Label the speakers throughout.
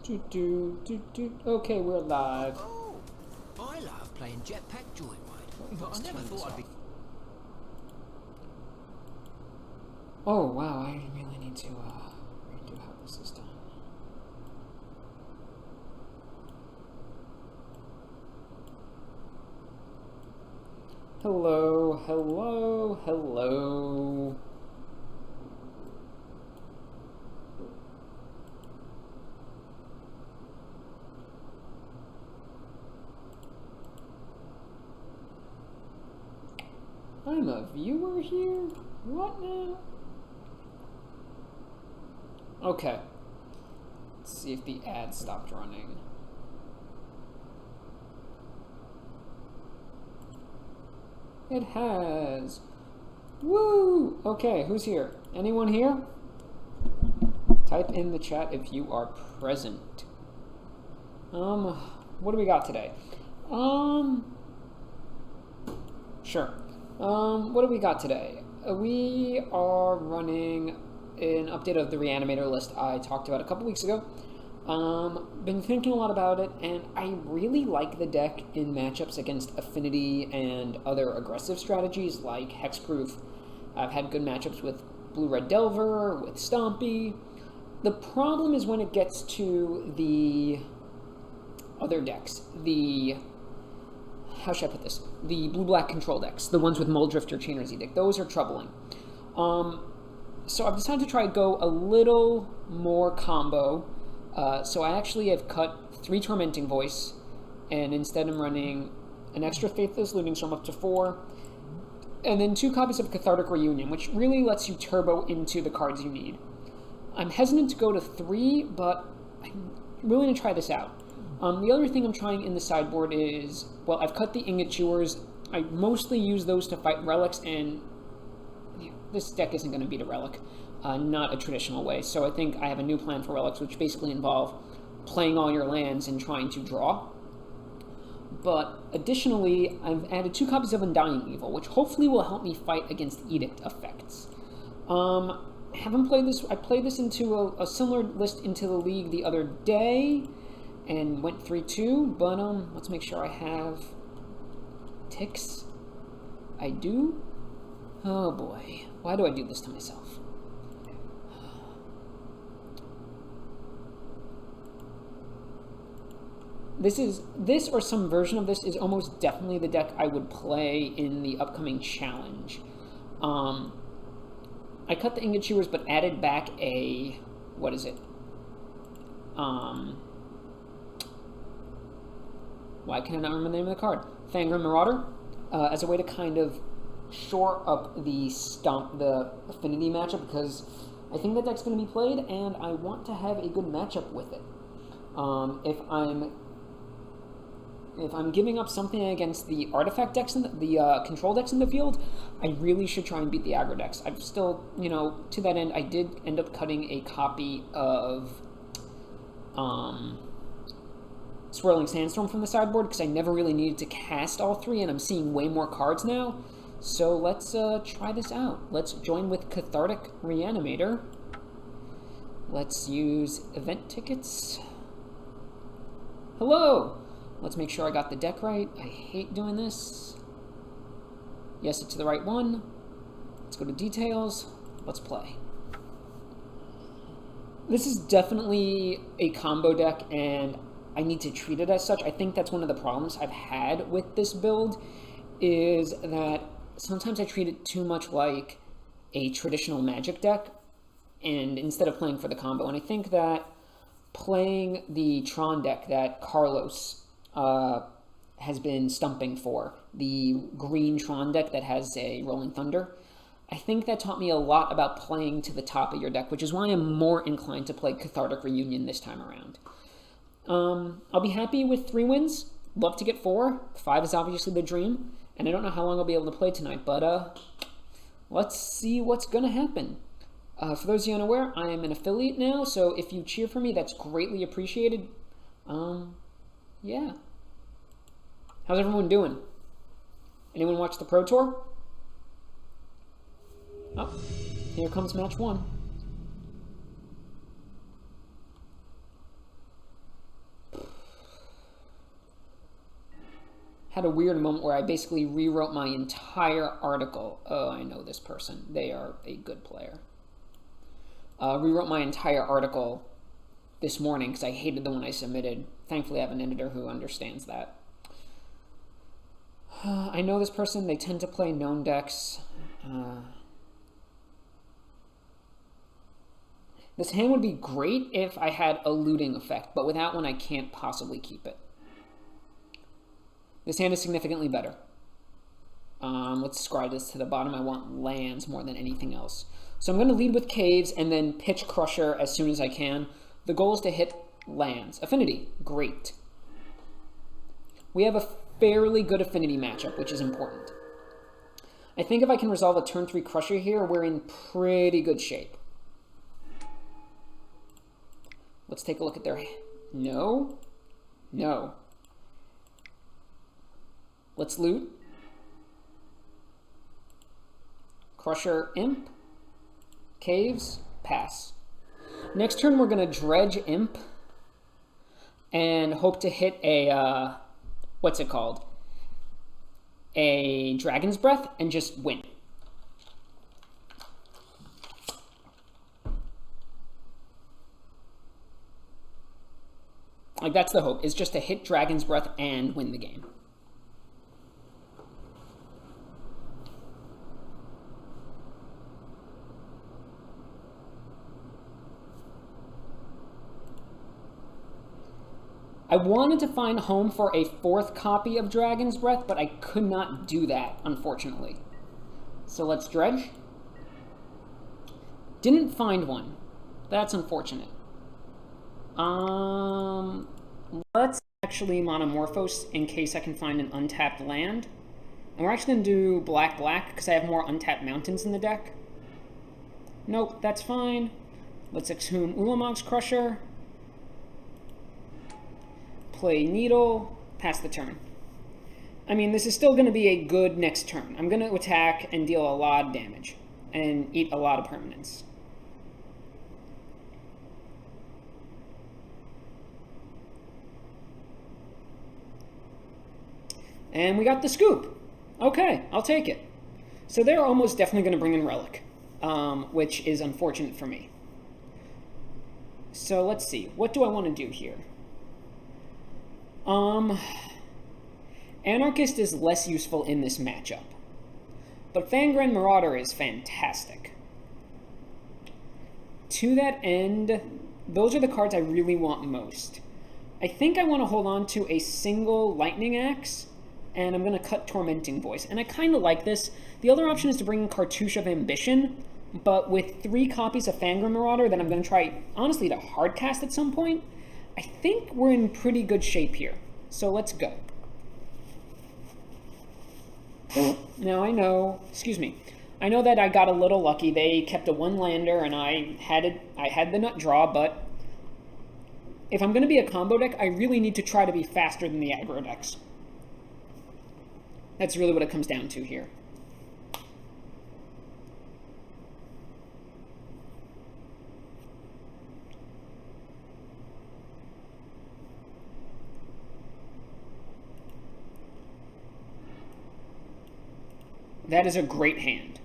Speaker 1: Okay, we're live.
Speaker 2: Oh, I love playing Jetpack Joyride, but I never thought I'd be...
Speaker 1: Oh, wow, I really need to redo how this is done. Hello, hello, hello. I'm a viewer here? What now? Okay. Let's see if the ad stopped running. It has. Woo! Okay, who's here? Anyone here? Type in the chat if you are present. What do we got today? Sure. What do we got today? We are running an update of the Reanimator list I talked about a couple weeks ago. Been thinking a lot about it, and I really like the deck in matchups against Affinity and other aggressive strategies like Hexproof. I've had good matchups with Blue-Red Delver, with Stompy. The problem is when it gets to the other decks, how should I put this? The blue-black control decks, the ones with Muldrifter, Chainer's Edict, those are troubling. So I've decided to try to go a little more combo. So I actually have cut 3 Tormenting Voice, and instead I'm running an extra Faithless Looting Storm up to 4, and then 2 copies of Cathartic Reunion, which really lets you turbo into the cards you need. I'm hesitant to go to 3, but I'm willing to try this out. The other thing I'm trying in the sideboard is, well, I've cut the Ingot Chewers. I mostly use those to fight relics, and this deck isn't going to beat a relic, not a traditional way. So I think I have a new plan for relics, which basically involve playing all your lands and trying to draw. But additionally, I've added 2 copies of Undying Evil, which hopefully will help me fight against Edict effects. Haven't played this. I played this into a similar list into the league the other day, and went 3-2, but let's make sure I have ticks. I do. Oh boy, why do I do this to myself? This or some version of this is almost definitely the deck I would play in the upcoming challenge. I cut the Ingot Chewers, but added back a, what is it? Why can I not remember the name of the card? Fangren Marauder, as a way to kind of shore up the Affinity matchup, because I think that deck's going to be played, and I want to have a good matchup with it. If I'm giving up something against the artifact decks and the control decks in the field, I really should try and beat the aggro decks. I've still, to that end, I did end up cutting a copy of Swirling Sandstorm from the sideboard because I never really needed to cast all 3, and I'm seeing way more cards now. So let's try this out. Let's join with Cathartic Reanimator. Let's use event tickets. Hello! Let's make sure I got the deck right. I hate doing this. Yes, it's the right one. Let's go to details. Let's play. This is definitely a combo deck, and I need to treat it as such. I think that's one of the problems I've had with this build, is that sometimes I treat it too much like a traditional Magic deck, and instead of playing for the combo. And I think that playing the Tron deck that Carlos has been stumping for, the green Tron deck that has a Rolling Thunder, I think that taught me a lot about playing to the top of your deck, which is why I'm more inclined to play Cathartic Reunion this time around. I'll be happy with 3 wins. Love to get 4. 5 is obviously the dream, and I don't know how long I'll be able to play tonight, but let's see what's going to happen. For those of you unaware, I am an affiliate now, so if you cheer for me, that's greatly appreciated. Yeah. How's everyone doing? Anyone watch the Pro Tour? Oh, here comes match 1. had a weird moment where I basically rewrote my entire article. Oh, I know this person. They are a good player. Rewrote my entire article this morning because I hated the one I submitted. Thankfully, I have an editor who understands that. I know this person. They tend to play known decks. This hand would be great if I had a looting effect, but without one, I can't possibly keep it. This hand is significantly better. Let's scry this to the bottom. I want lands more than anything else. So I'm going to lead with caves and then pitch Crusher as soon as I can. The goal is to hit lands. Affinity, great. We have a fairly good affinity matchup, which is important. I think if I can resolve a turn 3 Crusher here, we're in pretty good shape. Let's take a look at their... No. No. Let's loot. Crusher, Imp. Caves, pass. Next turn we're going to Dredge Imp and hope to hit a, what's it called? A Dragon's Breath and just win. Like, that's the hope, is just to hit Dragon's Breath and win the game. I wanted to find home for a 4th copy of Dragon's Breath, but I could not do that, unfortunately. So let's dredge. Didn't find one. That's unfortunate. Let's actually Monomorphose in case I can find an untapped land. And we're actually going to do black-black because I have more untapped mountains in the deck. Nope, that's fine. Let's exhume Ulamog's Crusher. Play Needle, pass the turn. I mean, this is still going to be a good next turn. I'm going to attack and deal a lot of damage and eat a lot of permanents. And we got the scoop. Okay, I'll take it. So they're almost definitely going to bring in Relic, which is unfortunate for me. So let's see. What do I want to do here? Anarchist is less useful in this matchup. But Fangren Marauder is fantastic. To that end, those are the cards I really want most. I think I want to hold on to a single Lightning Axe, and I'm going to cut Tormenting Voice. And I kind of like this. The other option is to bring in Cartouche of Ambition, but with 3 copies of Fangren Marauder that I'm going to try, honestly, to hardcast at some point, I think we're in pretty good shape here. So let's go. Now I know, excuse me, I know that I got a little lucky. They kept a 1-lander and I had the nut draw, but if I'm going to be a combo deck, I really need to try to be faster than the aggro decks. That's really what it comes down to here. That is a great hand.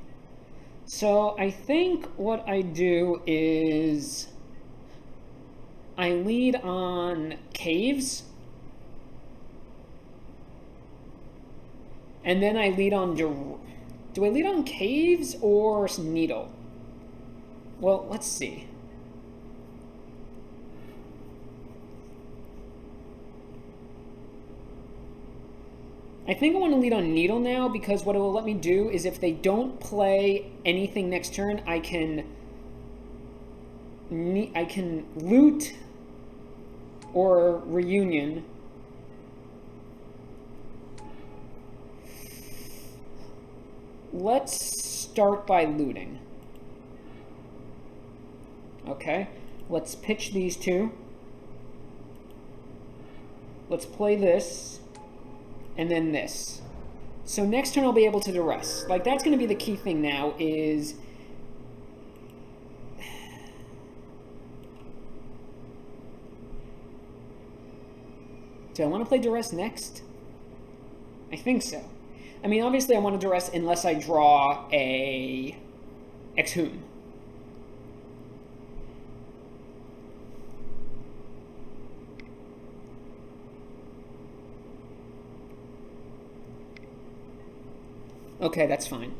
Speaker 1: So I think what I do is I lead on Caves, and then I lead on... Do I lead on Caves or Needle? Well, let's see. I think I want to lead on Needle now because what it will let me do is if they don't play anything next turn, I can loot or Reunion. Let's start by looting. Okay, let's pitch these 2. Let's play this. And then this. So next turn I'll be able to duress. Like, that's going to be the key thing now is... Do I want to play duress next? I think so. I mean, obviously I want to duress unless I draw a Exhume. Okay, that's fine.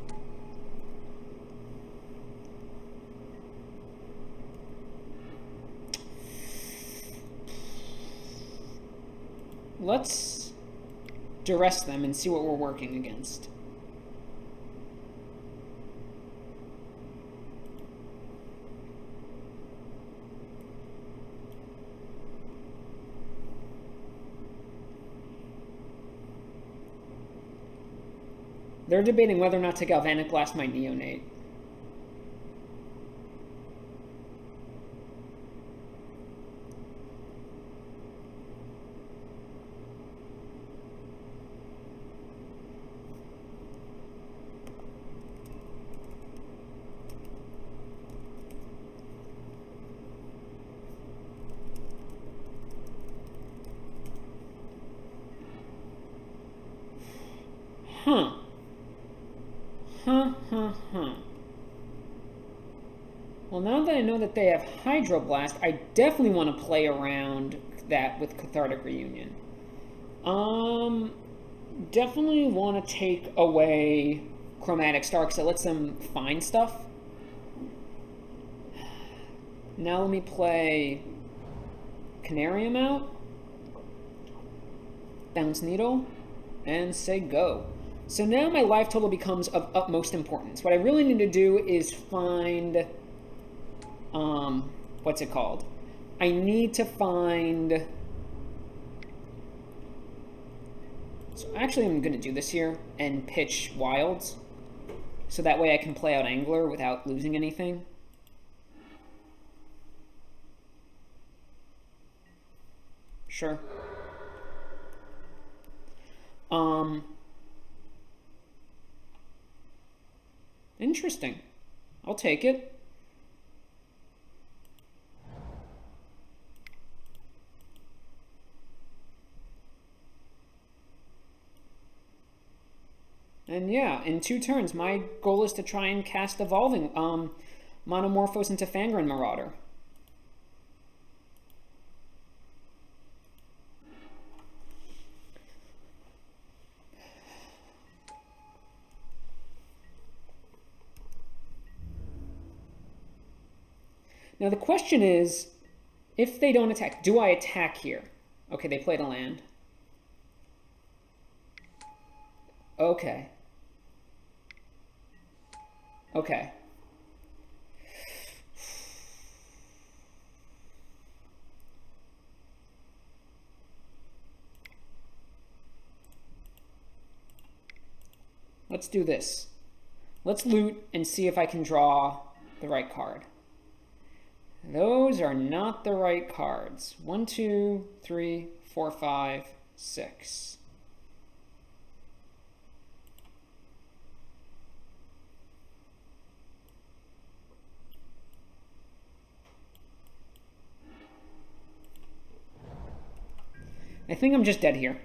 Speaker 1: Let's duress them and see what we're working against. They're debating whether or not to Galvanic Blast my Neonate. Huh. Well, now that I know that they have Hydroblast, I definitely want to play around that with Cathartic Reunion. Definitely want to take away Chromatic Star because it lets them find stuff. Now let me play Canarium out, Bounce Needle, and say go. So now my life total becomes of utmost importance. What I really need to do is find, what's it called? I need to find, so actually I'm going to do this here and pitch Wilds. So that way I can play out Angler without losing anything. Sure. Interesting. I'll take it. And yeah, in 2 turns, my goal is to try and cast Evolving Monomorphose into Fangren Marauder. Now the question is, if they don't attack, do I attack here? Okay, they played a land. Okay. Okay. Let's do this. Let's loot and see if I can draw the right card. Those are not the right cards. 1, 2, 3, 4, 5, 6. I think I'm just dead here.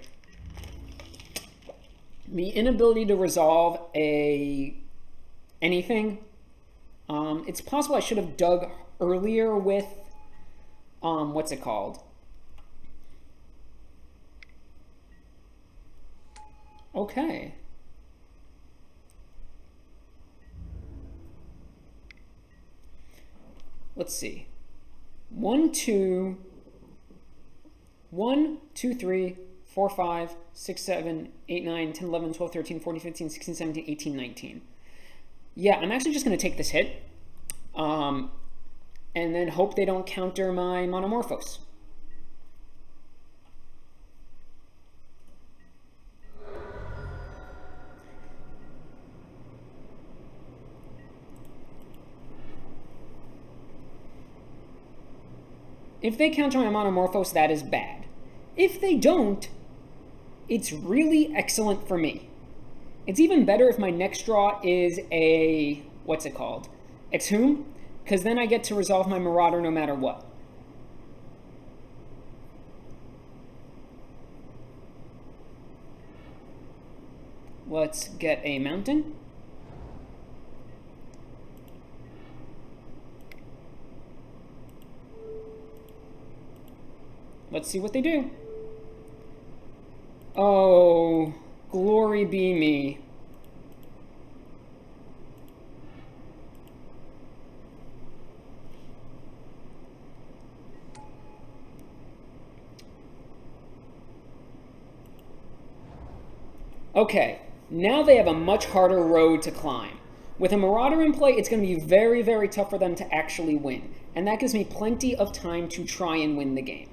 Speaker 1: The inability to resolve anything. It's possible I should have dug earlier with, what's it called? Okay. Let's see. 1, 2, 3, 4, 5, 6, 7, 8, 9, 10, 11, 12, 13, 14, 15, 16, 17, 18, 19. Yeah, I'm actually just going to take this hit. And then hope they don't counter my Monomorphose. If they counter my Monomorphose, that is bad. If they don't, it's really excellent for me. It's even better if my next draw is a, what's it called? Exhume, because then I get to resolve my Marauder no matter what. Let's get a mountain. Let's see what they do. Oh, glory be me. Okay, now they have a much harder road to climb. With a Marauder in play, it's going to be very, very tough for them to actually win. And that gives me plenty of time to try and win the game.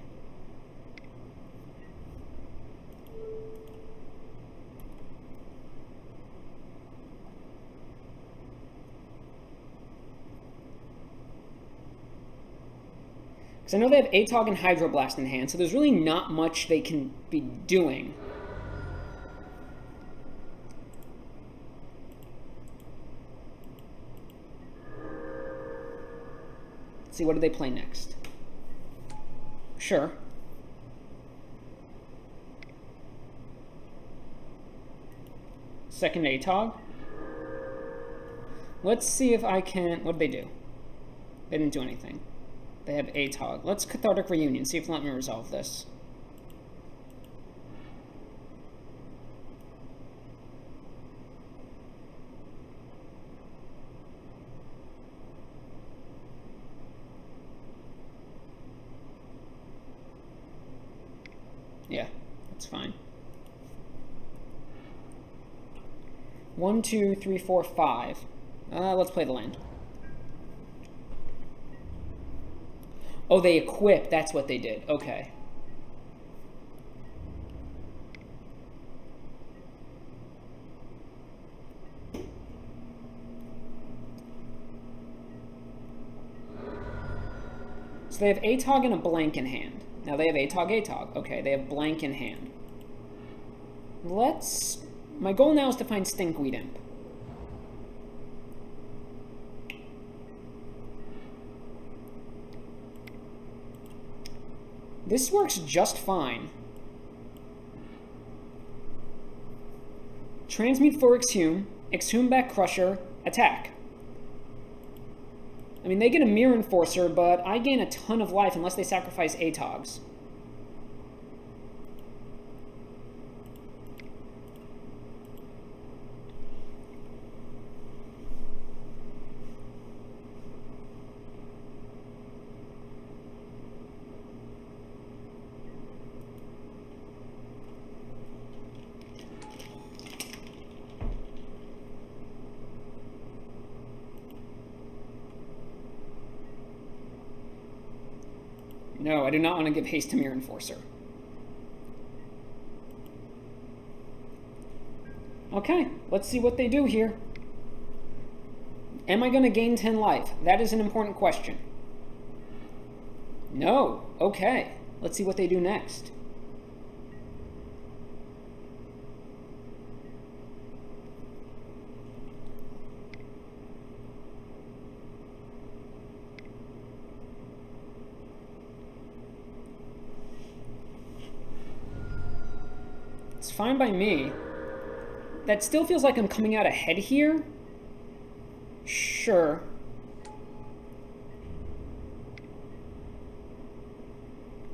Speaker 1: Because I know they have Atog and Hydroblast in hand, so there's really not much they can be doing. Let's see, what do they play next? Sure. Second Atog. Let's see if I can... What did they do? They didn't do anything. They have Atog. Let's Cathartic Reunion, see if they'll let me resolve this. Yeah, that's fine. 1, 2, 3, 4, 5. Let's play the land. Oh, they equip. That's what they did. Okay. So they have Atog and a blank in hand. Now they have Atog. Okay, they have blank in hand. Let's... My goal now is to find Stinkweed Imp. This works just fine. Transmute for Exhume, Exhume back Crusher, attack. I mean, they get a Mirror Enforcer, but I gain a ton of life unless they sacrifice Atogs. No, I do not want to give haste to Mirror Enforcer. Okay, let's see what they do here. Am I going to gain 10 life? That is an important question. No. Okay. Let's see what they do next. It's fine by me. That still feels like I'm coming out ahead here. Sure.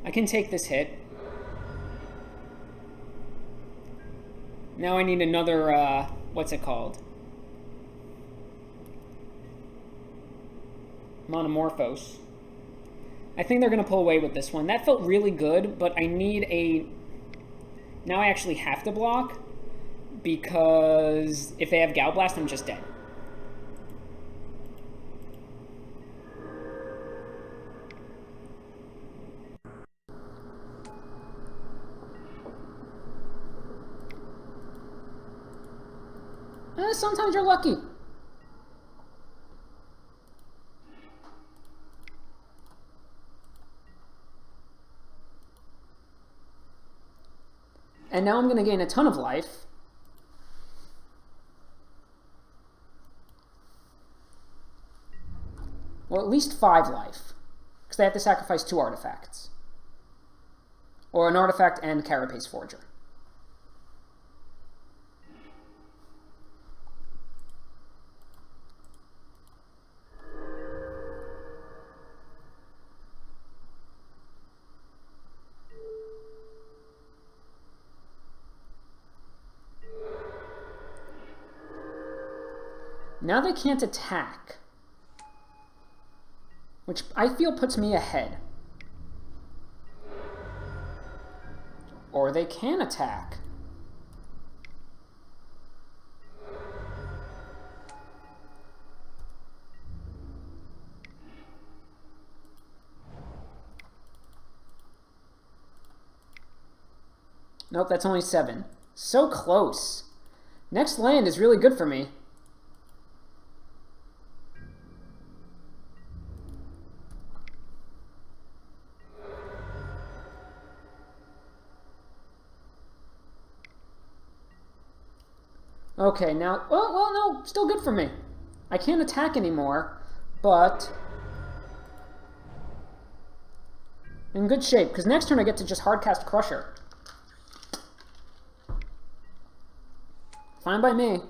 Speaker 1: I can take this hit. Now I need another, what's it called? Monomorphose. I think they're going to pull away with this one. That felt really good, but I need a... Now I actually have to block, because if they have Gallblast, I'm just dead. Sometimes you're lucky. And now I'm going to gain a ton of life. Well, at least 5 life. Because they have to sacrifice 2 artifacts. Or an artifact and Carapace Forger. Now they can't attack, which I feel puts me ahead. Or they can attack. Nope, that's only 7. So close. Next land is really good for me. Okay, now... Well, no, still good for me. I can't attack anymore, but... in good shape, because next turn I get to just hardcast Crusher. Fine by me.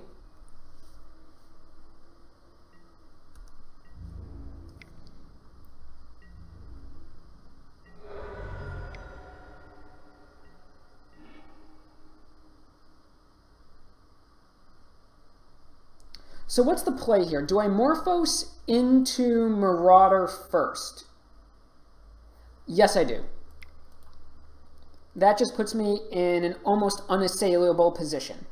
Speaker 1: So what's the play here? Do I Morphos into Marauder first? Yes, I do. That just puts me in an almost unassailable position.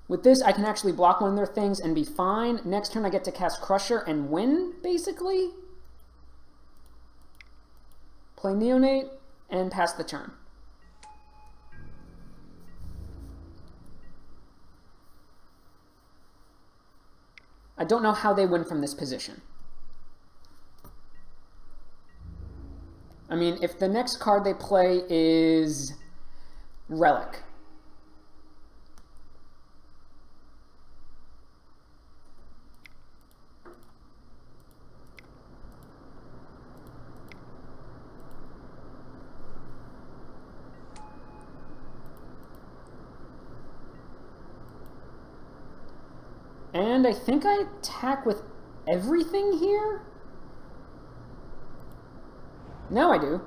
Speaker 1: With this, I can actually block one of their things and be fine. Next turn, I get to cast Crusher and win, basically. Play Neonate and pass the turn. I don't know how they win from this position. I mean, if the next card they play is Relic. And I think I attack with everything here? Now I do.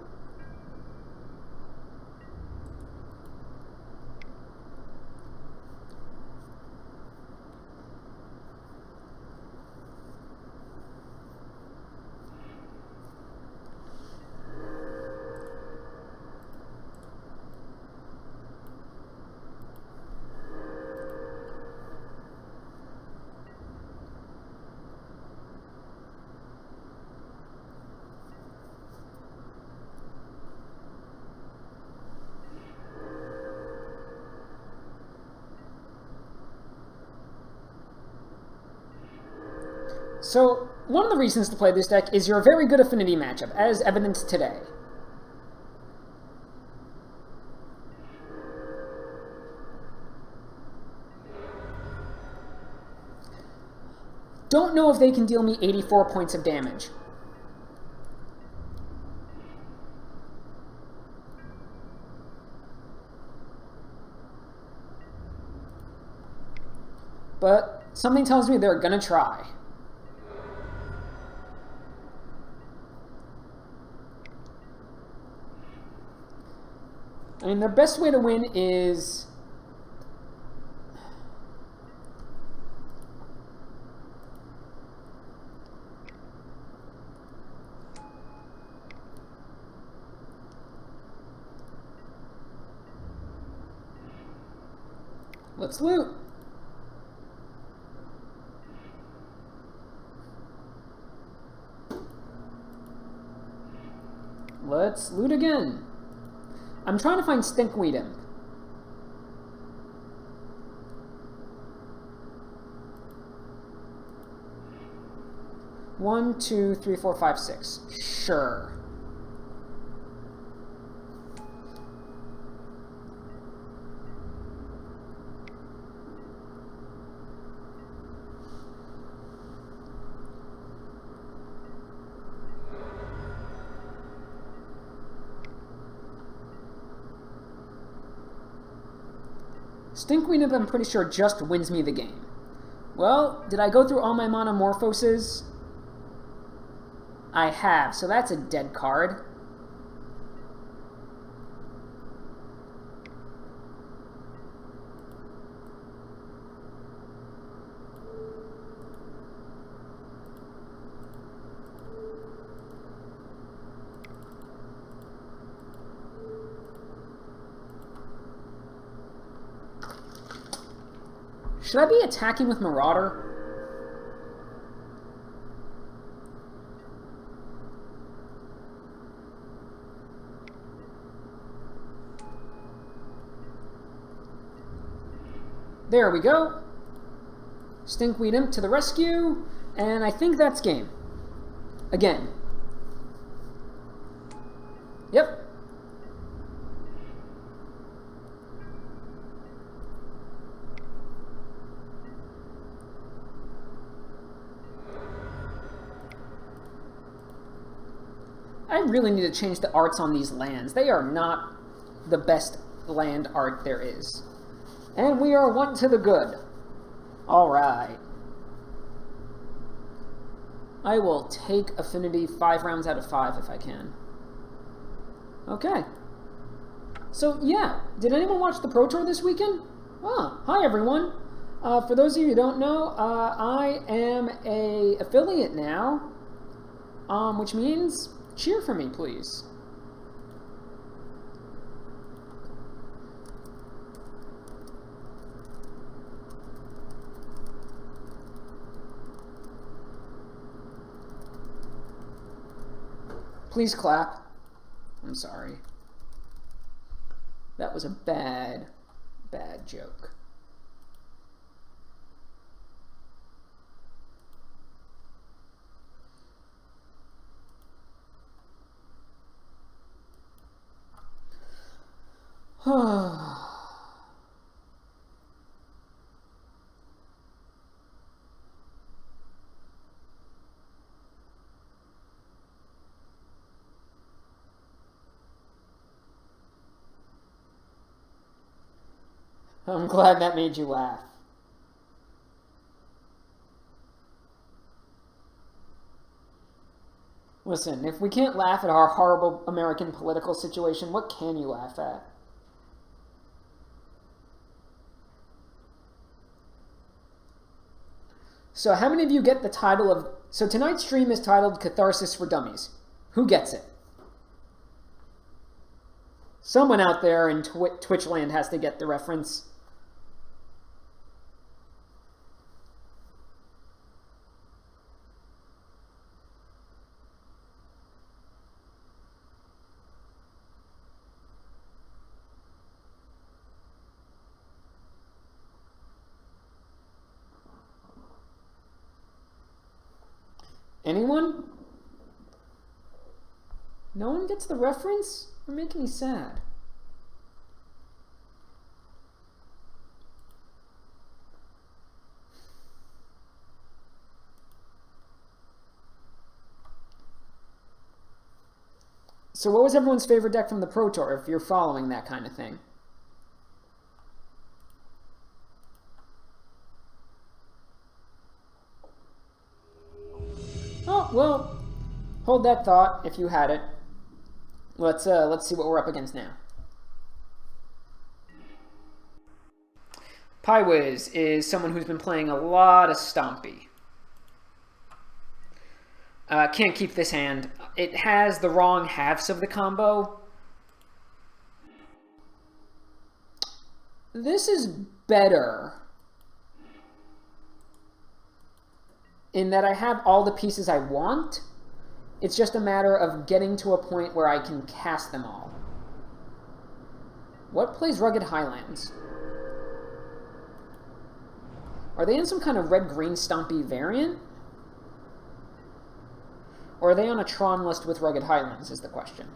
Speaker 1: So, one of the reasons to play this deck is you're a very good affinity matchup, as evidenced today. Don't know if they can deal me 84 points of damage. But something tells me they're gonna try. I mean, their best way to win is... let's loot. Let's loot again. I'm trying to find Stinkweed Imp. One, two, three, four, five, six. Sure. Stinkweed Imp, I'm pretty sure, just wins me the game. Well, did I go through all my monomorphoses? I have, so that's a dead card. Should I be attacking with Marauder? There we go. Stinkweed Imp to the rescue, and I think that's game. Again. Yep. I really need to change the arts on these lands. They are not the best land art there is. And we are one to the good. Alright. I will take Affinity 5 rounds out of 5 if I can. Okay. So, yeah. Did anyone watch the Pro Tour this weekend? Ah, hi everyone. For those of you who don't know, I am a affiliate now. Which means, cheer for me, please. Please clap. I'm sorry. That was a bad, bad joke. I'm glad that made you laugh. Listen, if we can't laugh at our horrible American political situation, what can you laugh at? So how many of you get the title of... So tonight's stream is titled Catharsis for Dummies. Who gets it? Someone out there in Twitch land has to get the reference. Anyone? No one gets the reference? You're making me sad. So what was everyone's favorite deck from the Pro Tour, if you're following that kind of thing? Oh, well, hold that thought if you had it. Let's see what we're up against now. Piewiz is someone who's been playing a lot of Stompy. Can't keep this hand. It has the wrong halves of the combo. This is better in that I have all the pieces I want. It's just a matter of getting to a point where I can cast them all. What plays Rugged Highlands? Are they in some kind of red-green Stompy variant? Or are they on a Tron list with Rugged Highlands, is the question.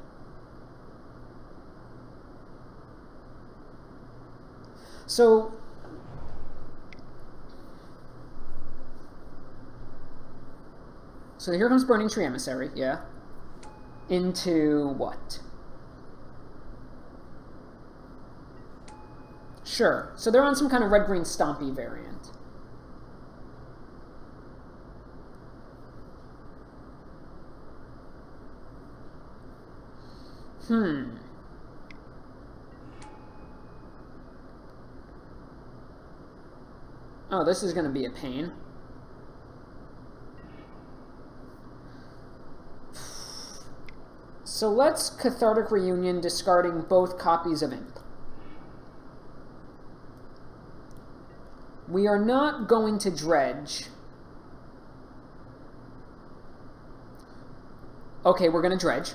Speaker 1: So here comes Burning Tree Emissary, yeah. Into what? Sure. So they're on some kind of red-green Stompy variant. Oh, this is going to be a pain. So let's Cathartic Reunion, discarding both copies of Imp. We are not going to dredge. Okay, we're going to dredge.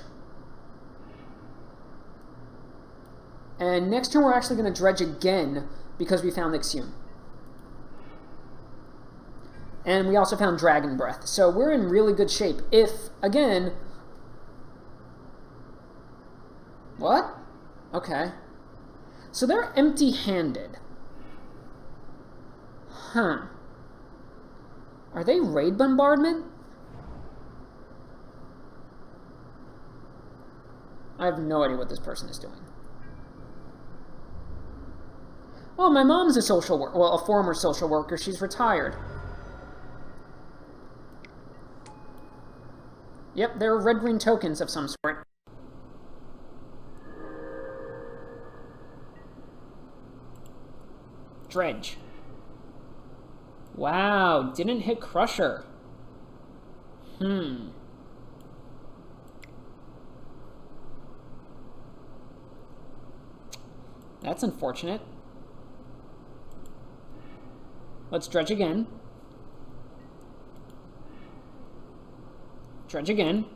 Speaker 1: And next turn we're actually going to dredge again because we found Exhume. And we also found Dragon Breath. So we're in really good shape. If, again... What? Okay. So they're empty-handed. Huh. Are they Raid Bombardment? I have no idea what this person is doing. Well, my mom's a social worker. Well, a former social worker. She's retired. Yep, they're red-green tokens of some sort. Dredge. Wow, didn't hit Crusher. That's unfortunate. Let's dredge again. Dredge again.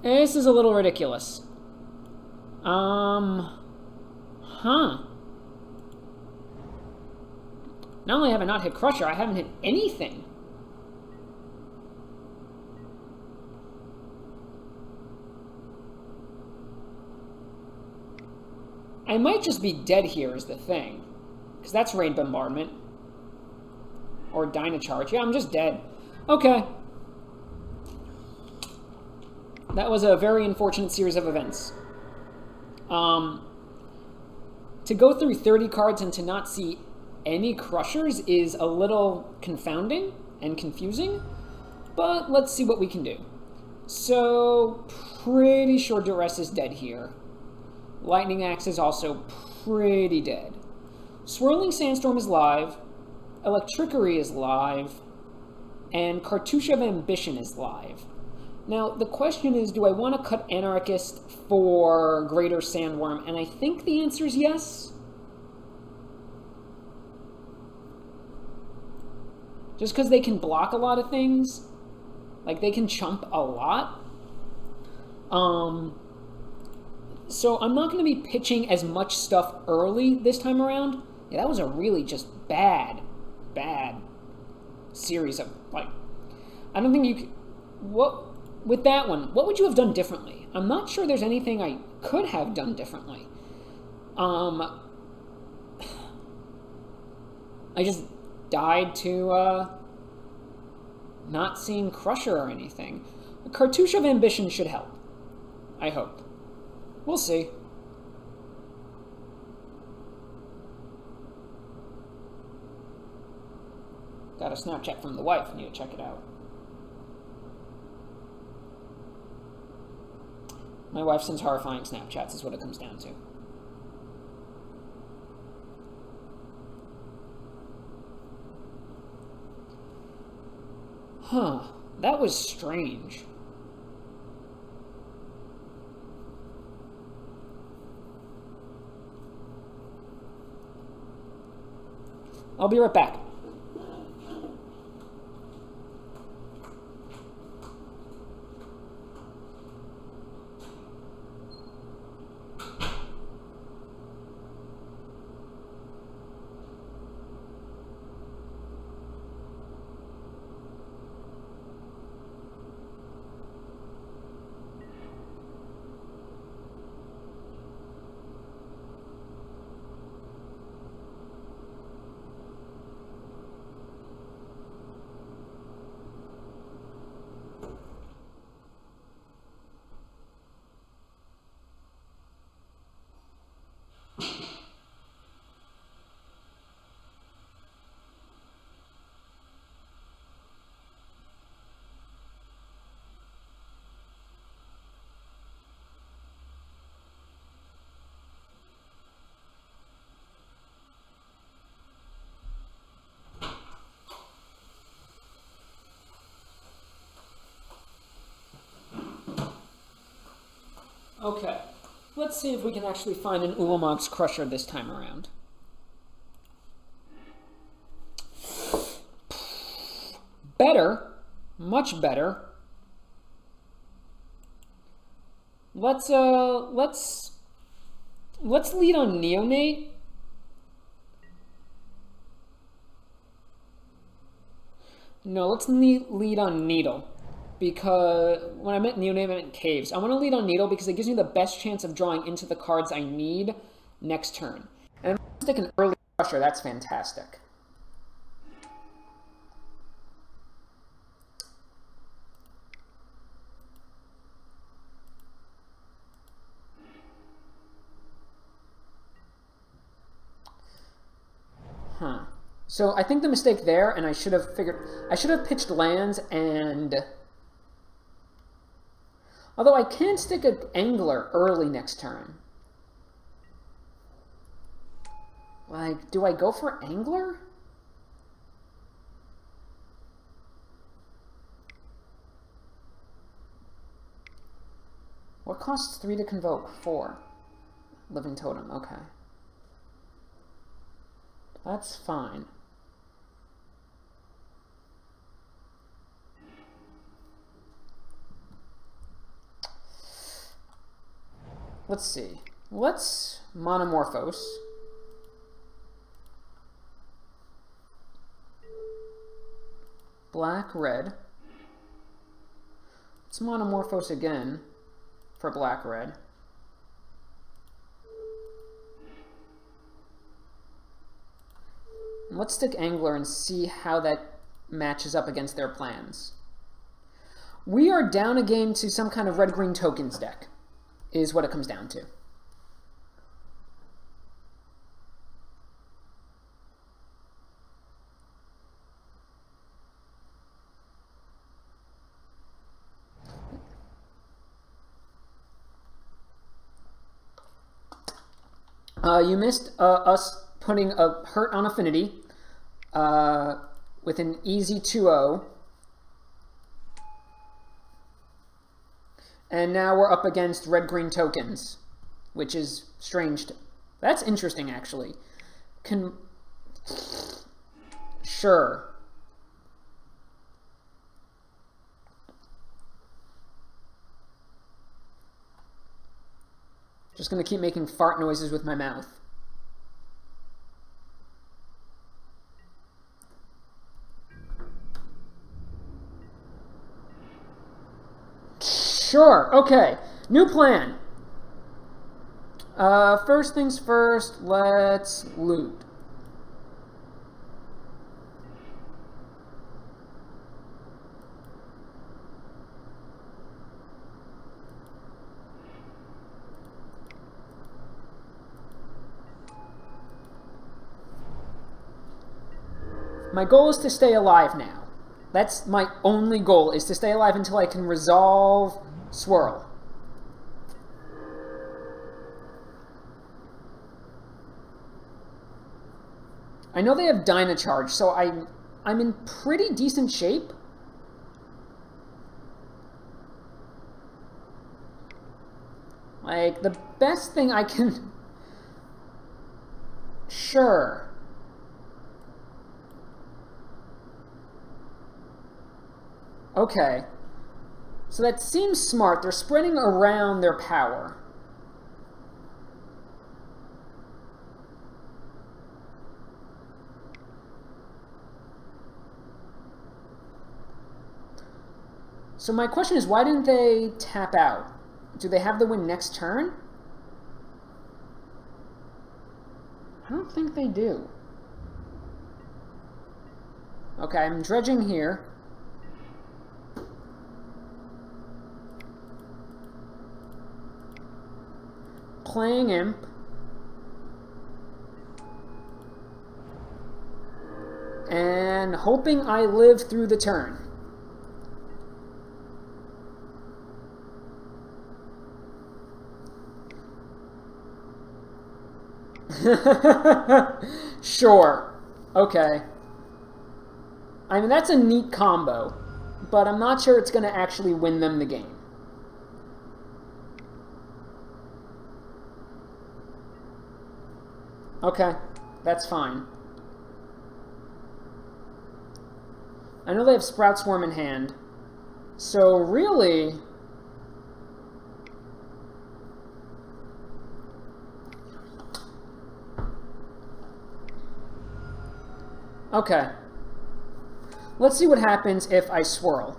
Speaker 1: This is a little ridiculous. Not only have I not hit Crusher, I haven't hit anything. I might just be dead here is the thing. Because that's Raid Bombardment. Or Dynacharge. Yeah, I'm just dead. Okay. That was a very unfortunate series of events. To go through 30 cards and to not see any Crushers is a little confounding and confusing, but let's see what we can do. So, pretty sure Duress is dead here. Lightning Axe is also pretty dead. Swirling Sandstorm is live, Electrickery is live, and Cartouche of Ambition is live. Now, the question is, do I want to cut Anarchist for Greater Sandworm? And I think the answer is yes. Just because they can block a lot of things. Like, they can chump a lot. So I'm not going to be pitching as much stuff early this time around. Yeah, that was a really just bad series of, like... I don't think you could... With that one, what would you have done differently? I'm not sure there's anything I could have done differently. I just died to not seeing Crusher or anything. A Cartouche of Ambition should help. I hope. We'll see. Got a Snapchat from the wife. Need to check it out. My wife sends horrifying Snapchats is what it comes down to. Huh. That was strange. I'll be right back. Okay. Let's see if we can actually find an Ulamog's Crusher this time around. Better. Much better. Let's lead on Neonate. No, let's lead on Needle. Because when I meant Neonate, I meant Caves. I want to lead on Needle because it gives me the best chance of drawing into the cards I need next turn. And if I stick an early Crusher, that's fantastic. Huh. So I think the mistake there, and I should have pitched lands and... Although I can stick an Angler early next turn. Like, do I go for Angler? What costs 3 to convoke? 4. Living Totem, okay. That's fine. Let's see. Let's Monomorphose. Black, red. Let's Monomorphose again for black, red. And let's stick Angler and see how that matches up against their plans. We are down a game to some kind of red-green tokens deck, is what it comes down to. You missed us putting a hurt on Affinity with an easy 2-0. And now we're up against red-green tokens, which is strange. That's interesting, actually. Sure. Just going to keep making fart noises with my mouth. Sure, okay. New plan. First things first, let's loot. My goal is to stay alive now. That's my only goal, is to stay alive until I can resolve Swirl. I know they have Dynacharge, so I'm in pretty decent shape. Like, the best thing I can... Sure. Okay. So that seems smart. They're spreading around their power. So my question is, why didn't they tap out? Do they have the win next turn? I don't think they do. Okay, I'm dredging here. Playing Imp. And hoping I live through the turn. Sure. Okay. I mean, that's a neat combo, but I'm not sure it's going to actually win them the game. Okay, that's fine. I know they have Sprout Swarm in hand. So really... Okay. Let's see what happens if I swirl.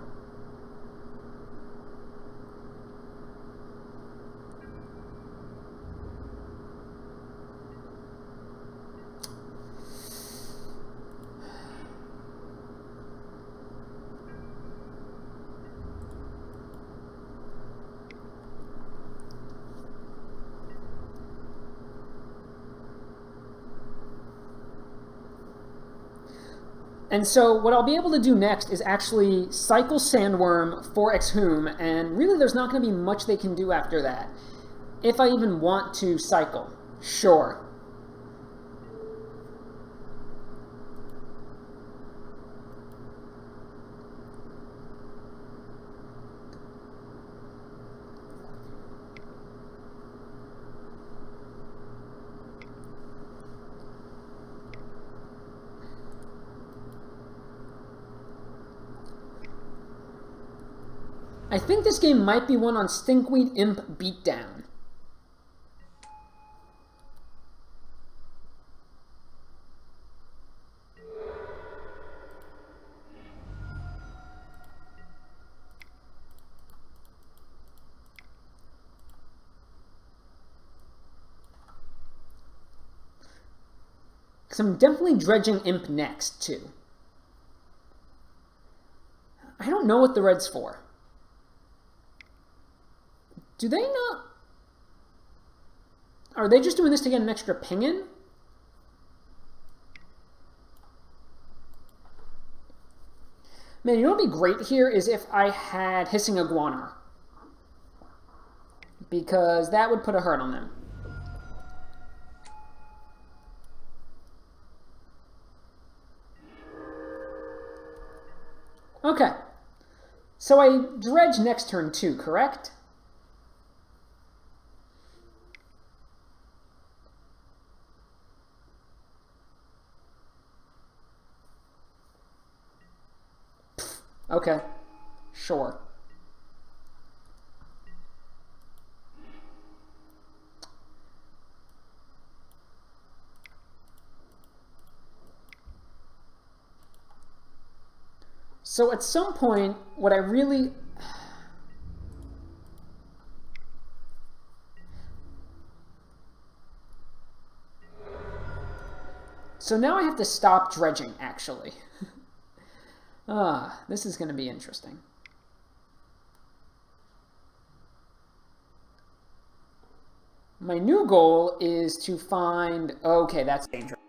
Speaker 1: And so what I'll be able to do next is actually cycle Sandworm for Exhume, and really there's not going to be much they can do after that. If I even want to cycle. Sure. I think this game might be one on Stinkweed Imp Beatdown. Because I'm definitely dredging Imp next, too. I don't know what the red's for. Do they not... Are they just doing this to get an extra ping in? Man, you know what would be great here is if I had Hissing Iguana. Because that would put a hurt on them. Okay. So I dredge next turn too, correct? Okay, sure. So at some point, what I really... So now I have to stop dredging, actually. This is going to be interesting. My new goal is to find... Okay, that's dangerous.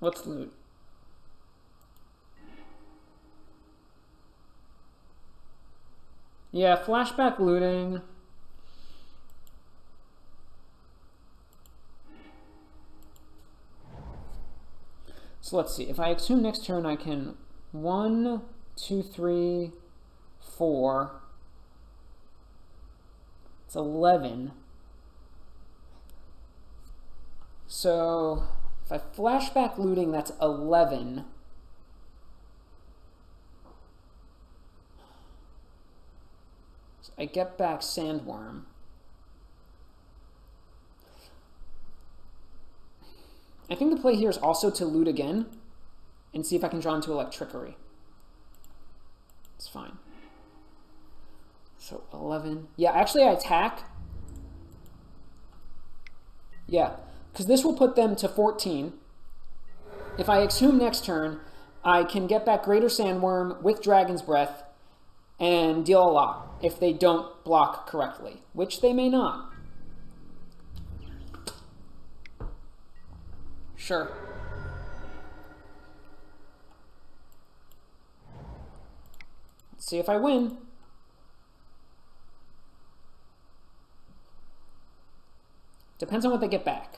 Speaker 1: Let's loot. Yeah, flashback looting. So let's see. If I exhume next turn, I can 1, 2, 3, 4. It's 11. So if I flashback looting, that's 11. So I get back Sandworm. I think the play here is also to loot again and see if I can draw into Electrickery. It's fine. So 11. Yeah, actually I attack. Yeah, because this will put them to 14. If I exhume next turn, I can get back Greater Sandworm with Dragon's Breath and deal a lot if they don't block correctly, which they may not. Sure. Let's see if I win. Depends on what they get back.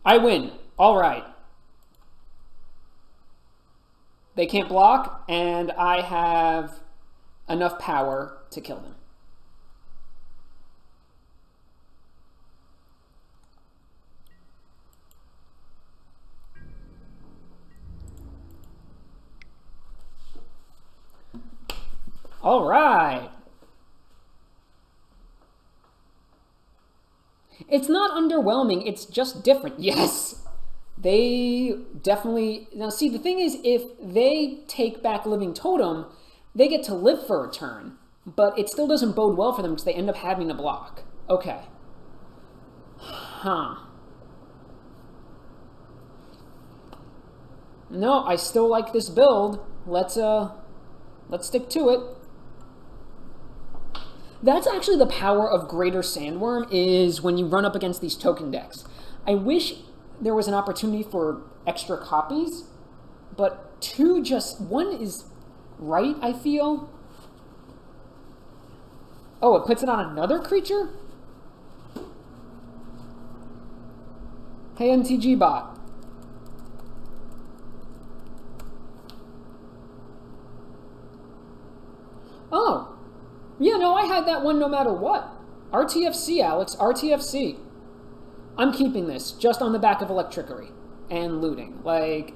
Speaker 1: I win. All right. They can't block, and I have enough power to kill them. All right. It's not underwhelming. It's just different. Yes. They definitely... Now, see, the thing is, if they take back Living Totem, they get to live for a turn. But it still doesn't bode well for them because they end up having to block. Okay. Huh. No, I still like this build. Let's stick to it. That's actually the power of Greater Sandworm, is when you run up against these token decks. I wish there was an opportunity for extra copies, but one is right, I feel. Oh, it puts it on another creature? Hey, MTG bot. Oh. Yeah, no, I had that one no matter what. RTFC, Alex, RTFC. I'm keeping this just on the back of Electrickery and looting. Like...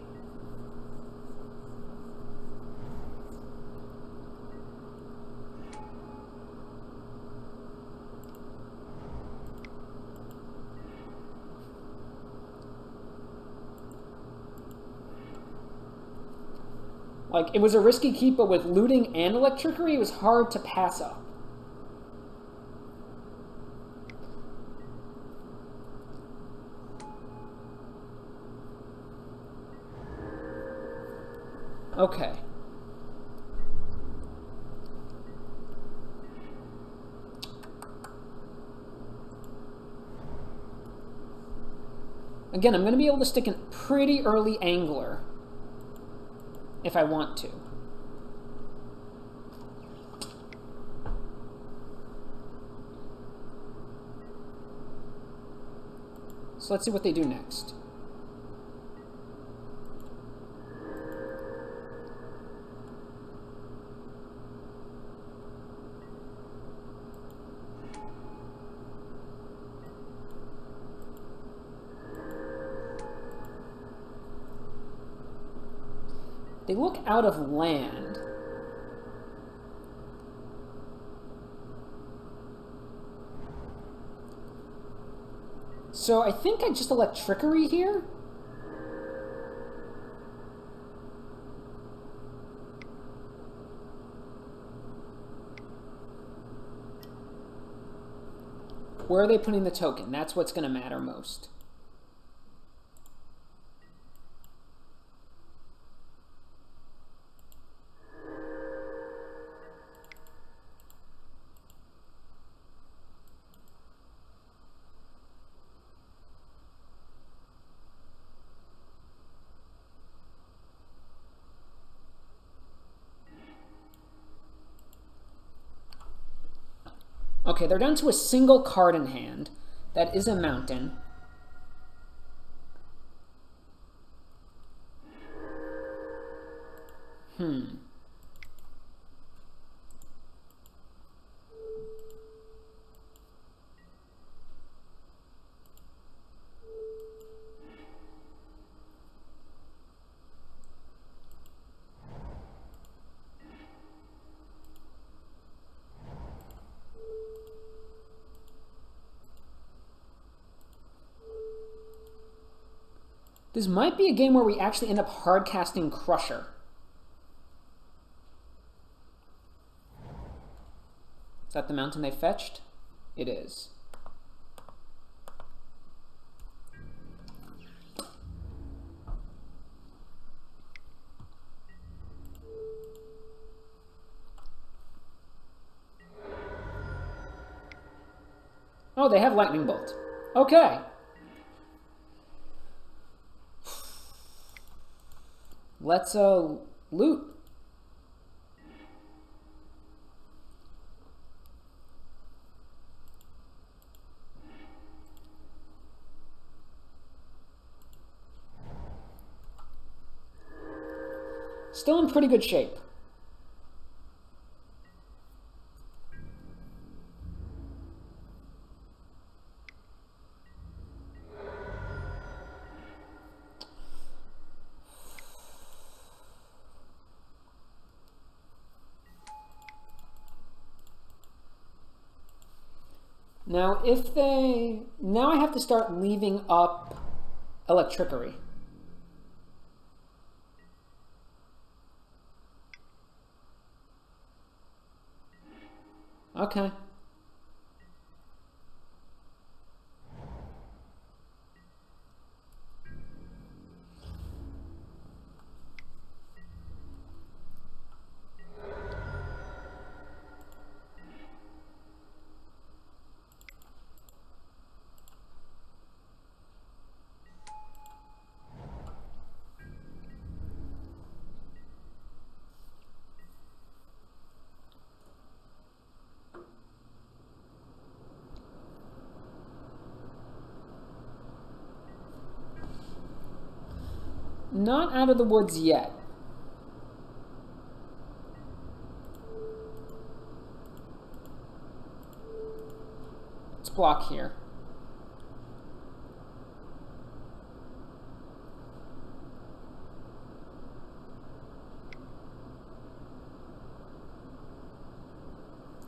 Speaker 1: Like, it was a risky keep, but with looting and Electrickery, it was hard to pass up. Okay. Again, I'm going to be able to stick in pretty early Angler if I want to. So let's see what they do next. They look out of land. So I think I just Electrickery here. Where are they putting the token? That's what's going to matter most. Okay, they're down to a single card in hand. That is a mountain. This might be a game where we actually end up hard casting Crusher. Is that the mountain they fetched? It is. Oh, they have Lightning Bolt. Okay. Let's loot. Still in pretty good shape. Now, now I have to start leaving up electricity. Okay. Not out of the woods yet. Let's block here.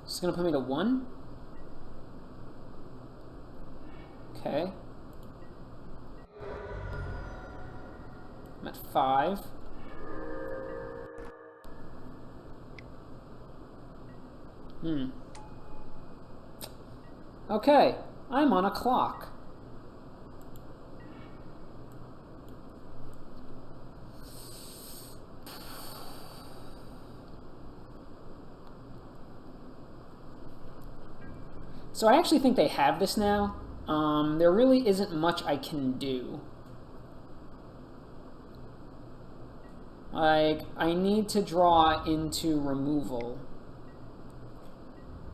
Speaker 1: This is going to put me to 1. Okay. I'm at 5. Okay, I'm on a clock. So I actually think they have this now. There really isn't much I can do. Like, I need to draw into removal,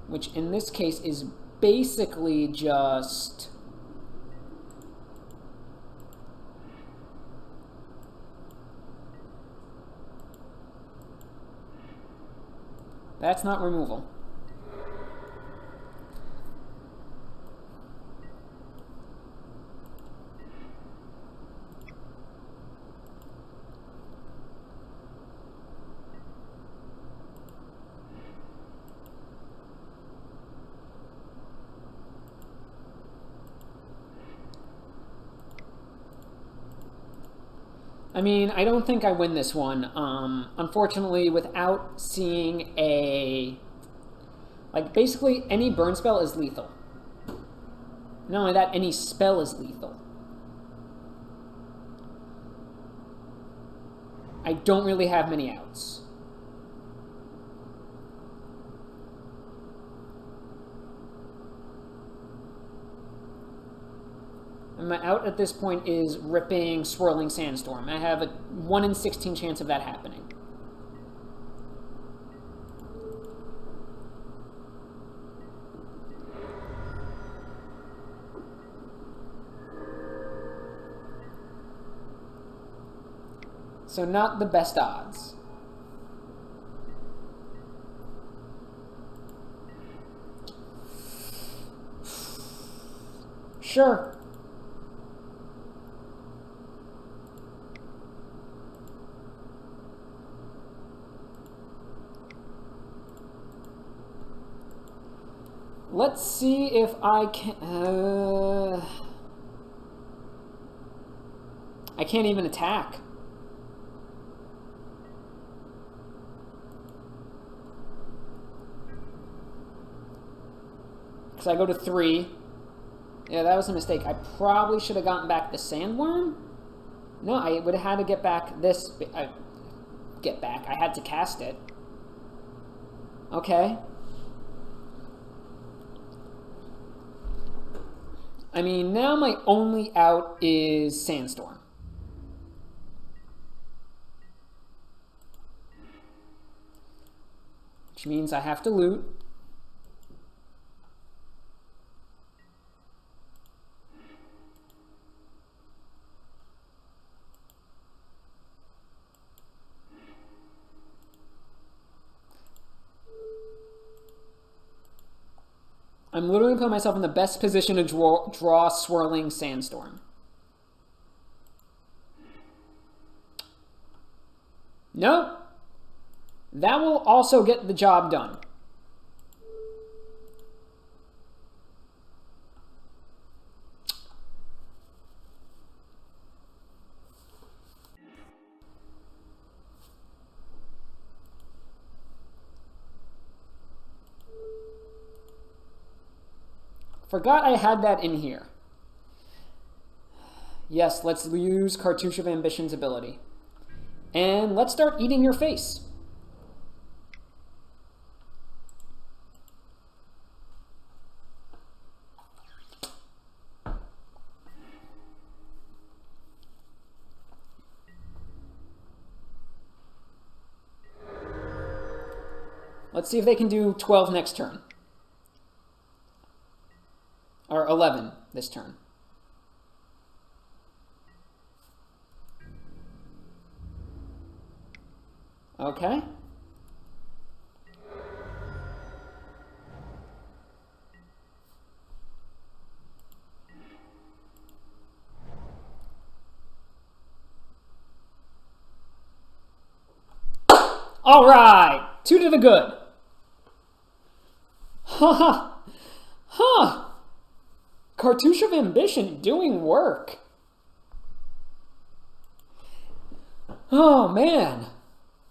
Speaker 1: which in this case is basically just that's not removal. I mean, I don't think I win this one. Unfortunately, without seeing a... Like, basically, any burn spell is lethal. Not only that, any spell is lethal. I don't really have many outs. And my out at this point is ripping Swirling Sandstorm. I have a 1 in 16 chance of that happening. So not the best odds. Sure. Let's see if I can... I can't even attack. Because I go to 3. Yeah, that was a mistake. I probably should have gotten back the Sandworm. No, I would have had to get back this... get back. I had to cast it. Okay. I mean, now my only out is Sandstorm. Which means I have to loot. I'm literally putting myself in the best position to draw Swirling Sandstorm. Nope. That will also get the job done. Forgot I had that in here. Yes, let's use Cartouche of Ambition's ability. And let's start eating your face. Let's see if they can do 12 next turn. Or 11 this turn. Okay. All right. 2 to the good. Ha ha. Cartouche of Ambition doing work. Oh, man.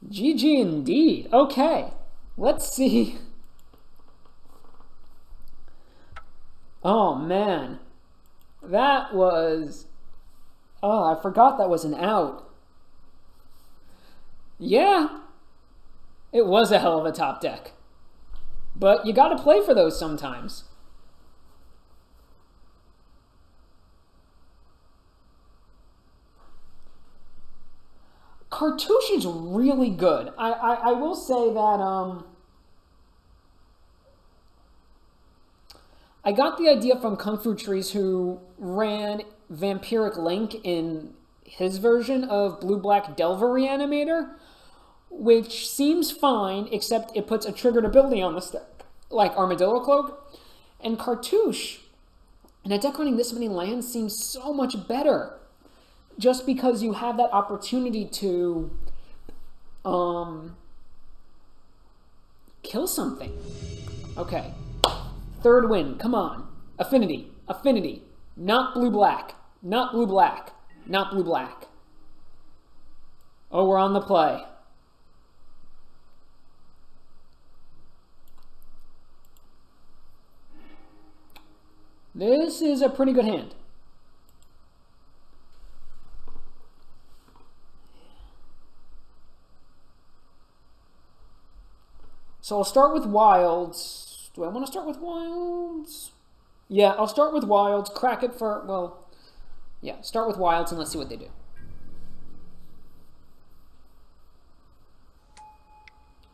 Speaker 1: GG indeed. Okay. Let's see. Oh, man. That was... Oh, I forgot that was an out. Yeah. It was a hell of a top deck. But you got to play for those sometimes. Cartouche is really good. I will say that I got the idea from Kung Fu Trees, who ran Vampiric Link in his version of Blue-Black Delver Reanimator, which seems fine, except it puts a triggered ability on the stack, like Armadillo Cloak. And Cartouche, in a deck running this many lands, seems so much better. Just because you have that opportunity to kill something. Okay. Third win. Come on. Affinity. Affinity. Not blue-black. Not blue-black. Not blue-black. Oh, we're on the play. This is a pretty good hand. So I'll start with Wilds. Do I want to start with Wilds? Yeah, I'll start with Wilds. Crack it for, well, yeah, start with Wilds and let's see what they do.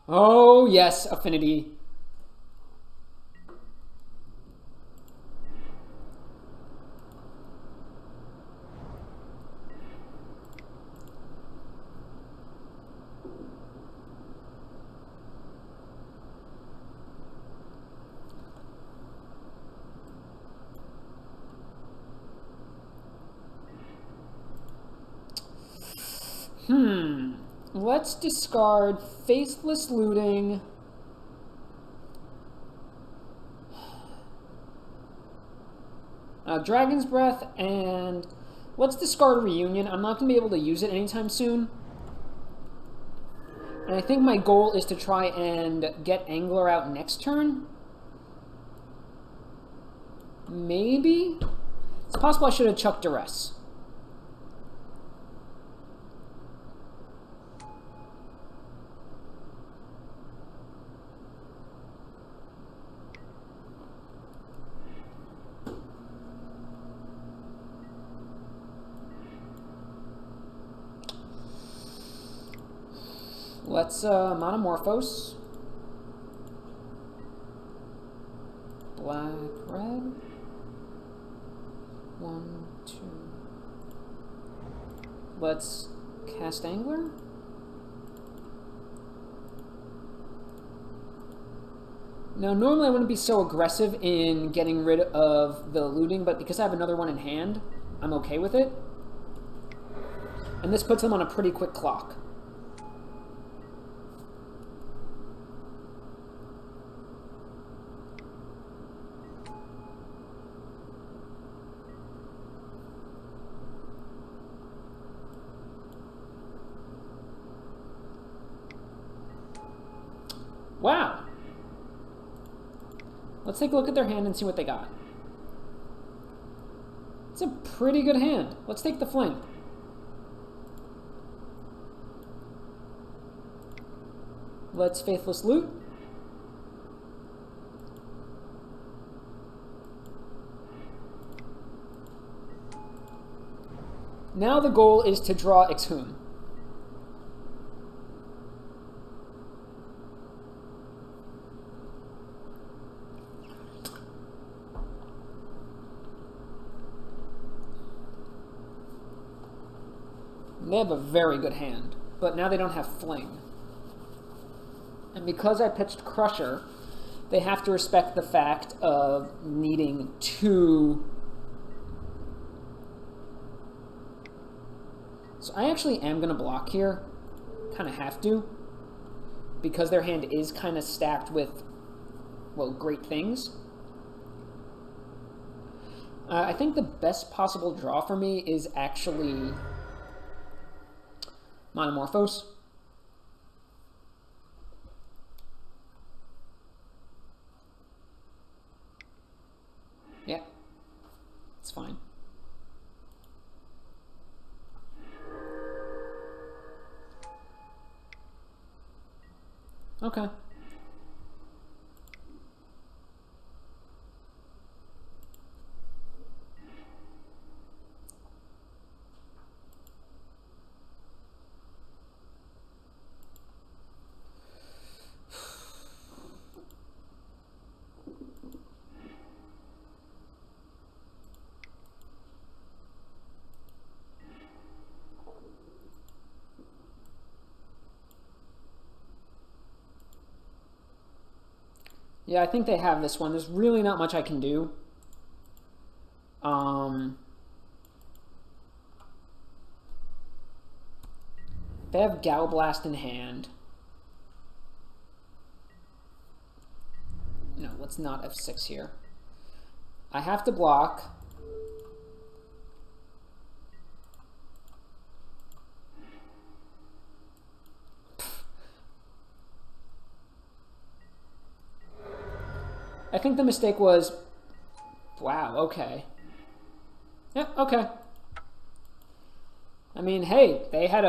Speaker 1: Oh, yes, Affinity. Let's discard Faithless Looting. Dragon's Breath, and let's discard Reunion. I'm not going to be able to use it anytime soon. And I think my goal is to try and get Angler out next turn. Maybe? It's possible I should have chucked Duress. Let's Monomorphose. Black, red. 1, 2. Let's cast Angler. Now, normally I wouldn't be so aggressive in getting rid of the looting, but because I have another one in hand, I'm okay with it. And this puts them on a pretty quick clock. Wow. Let's take a look at their hand and see what they got. It's a pretty good hand. Let's take the fling. Let's Faithless Loot. Now the goal is to draw Exhum. They have a very good hand, but now they don't have Fling. And because I pitched Crusher, they have to respect the fact of needing 2. So I actually am going to block here. Kind of have to. Because their hand is kind of stacked with, well, great things. I think the best possible draw for me is actually Monomorphose. Yeah, it's fine. Okay. Yeah, I think they have this one. There's really not much I can do. They have Gallblast in hand. No, let's not F6 here. I have to block. I think the mistake was, wow, okay. Yep, okay. I mean, hey, they had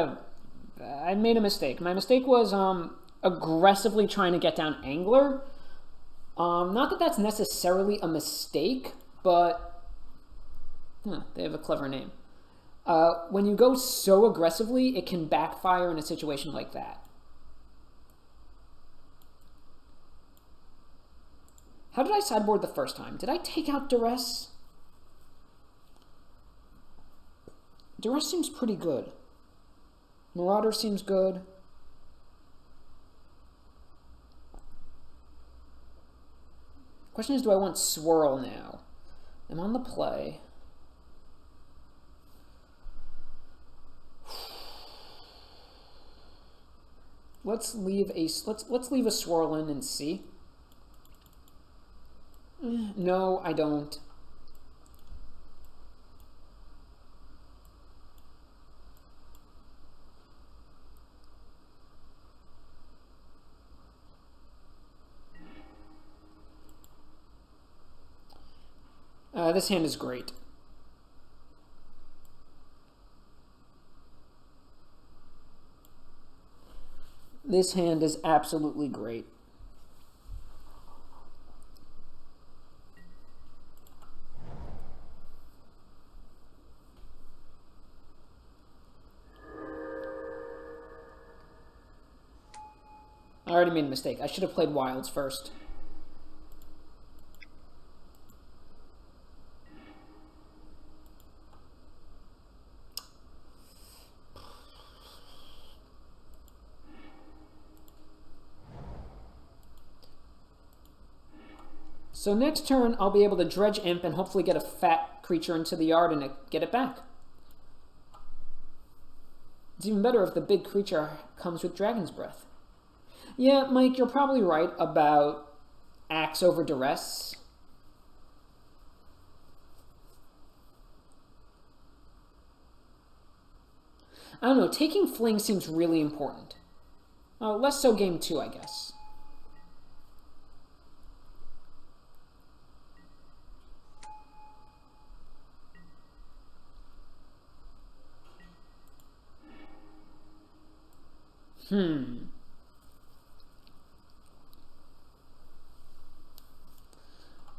Speaker 1: I made a mistake. My mistake was aggressively trying to get down Angler. Not that that's necessarily a mistake, but they have a clever name. When you go so aggressively, it can backfire in a situation like that. How did I sideboard the first time? Did I take out Duress? Duress seems pretty good. Marauder seems good. Question is, do I want Swirl now? I'm on the play. Let's leave a Swirl in and see. No, I don't. This hand is great. This hand is absolutely great. I already made a mistake. I should have played Wilds first. So next turn, I'll be able to Dredge Imp and hopefully get a fat creature into the yard and get it back. It's even better if the big creature comes with Dragon's Breath. Yeah, Mike, you're probably right about Axe over Duress. I don't know, taking Fling seems really important. Less so game 2, I guess.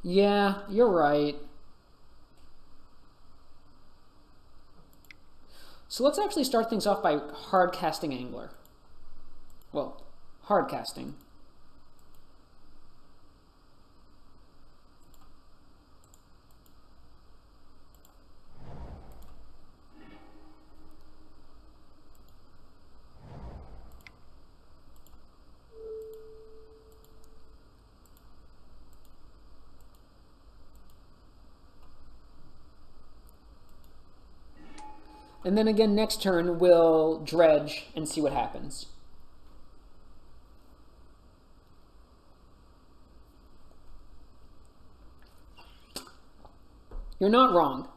Speaker 1: Yeah, you're right. So let's actually start things off by hard casting Angler. Well, hard casting. And then again, next turn, we'll Dredge and see what happens. You're not wrong.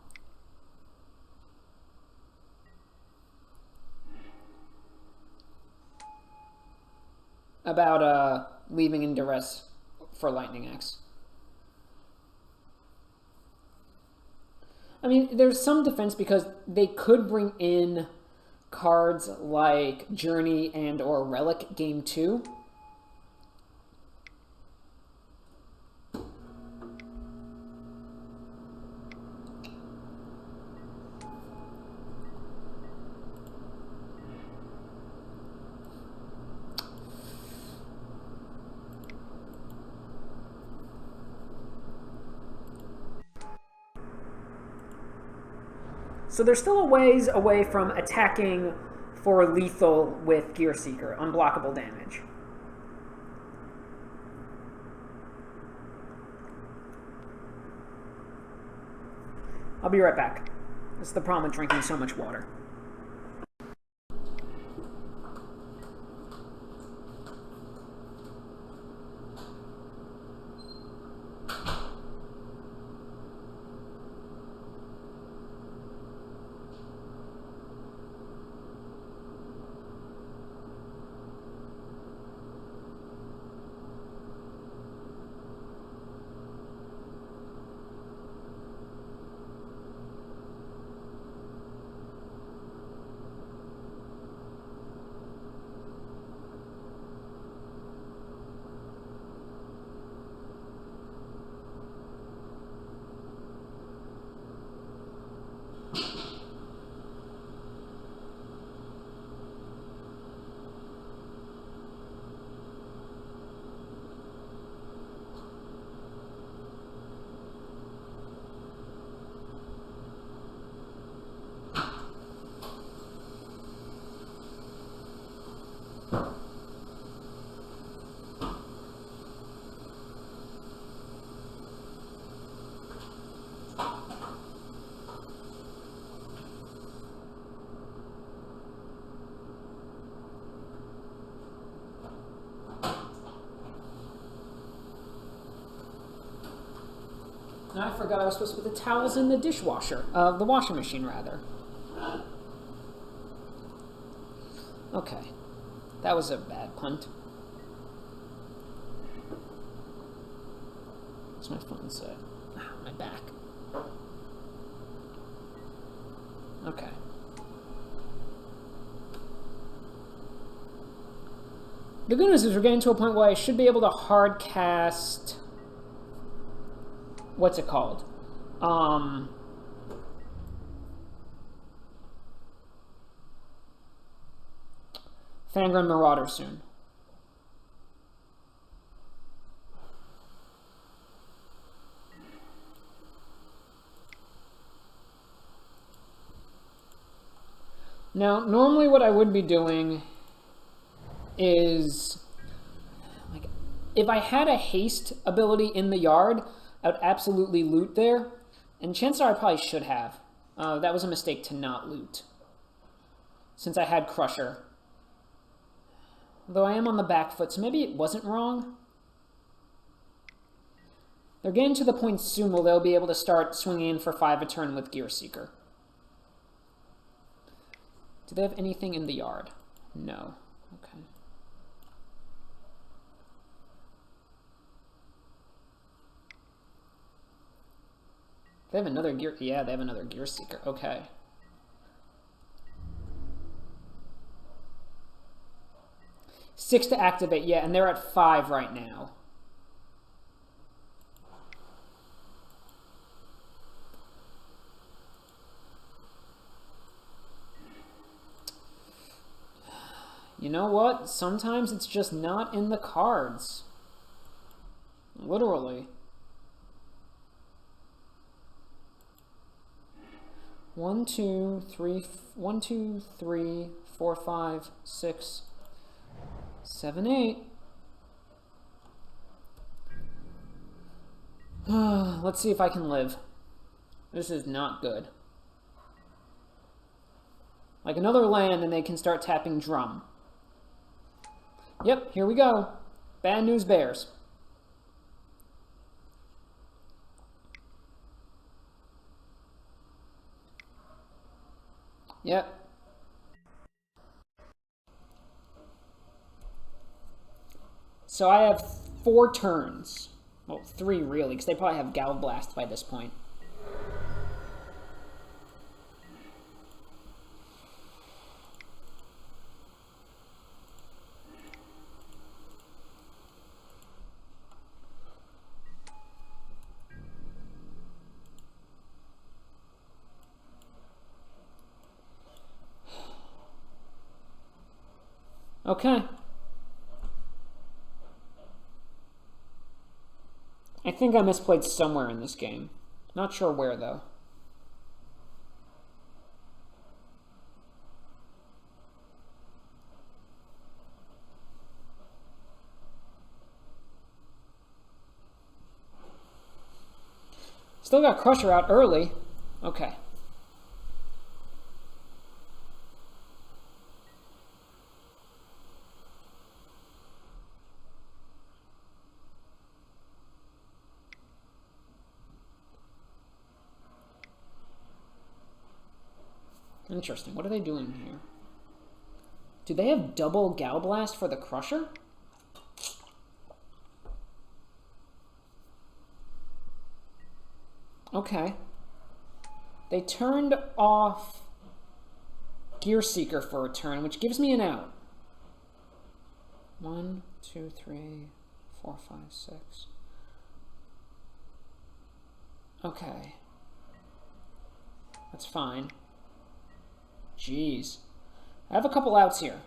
Speaker 1: About leaving in Duress for Lightning Axe. I mean, there's some defense because they could bring in cards like Journey and or Relic game 2. So they're still a ways away from attacking for lethal with Gear Seeker, unblockable damage. I'll be right back. That's the problem with drinking so much water. I forgot I was supposed to put the towels in the dishwasher. The washing machine, rather. Okay. That was a bad punt. What's my phone say? Ah, my back. Okay. The good news is we're getting to a point where I should be able to hard cast... What's it called? Fangren Marauder soon. Now, normally what I would be doing is, like, if I had a haste ability in the yard, I would absolutely loot there. And chances are I probably should have. That was a mistake to not loot, since I had Crusher. Though I am on the back foot, so maybe it wasn't wrong. They're getting to the point soon where they'll be able to start swinging in for 5 a turn with Gear Seeker. Do they have anything in the yard? No. Okay. They have another gear. Yeah, they have another Gear Seeker. Okay. Six to activate. Yeah, and they're at 5 right now. You know what? Sometimes it's just not in the cards. Literally. 1, 2, 3, 1, 2, 3, 4, 5, 6, 7, 8. Let's see if I can live. This is not good. Like another land and they can start tapping drum. Yep, here we go. Bad news bears. Yep. So I have 4 turns. Well, 3 really, because they probably have Gal Blast by this point. Okay. I think I misplayed somewhere in this game. Not sure where, though. Still got Crusher out early. Okay. Interesting. What are they doing here? Do they have double Gal Blast for the Crusher? Okay. They turned off Gear Seeker for a turn, which gives me an out. 1, 2, 3, 4, 5, 6. Okay. That's fine. Jeez. I have a couple outs here.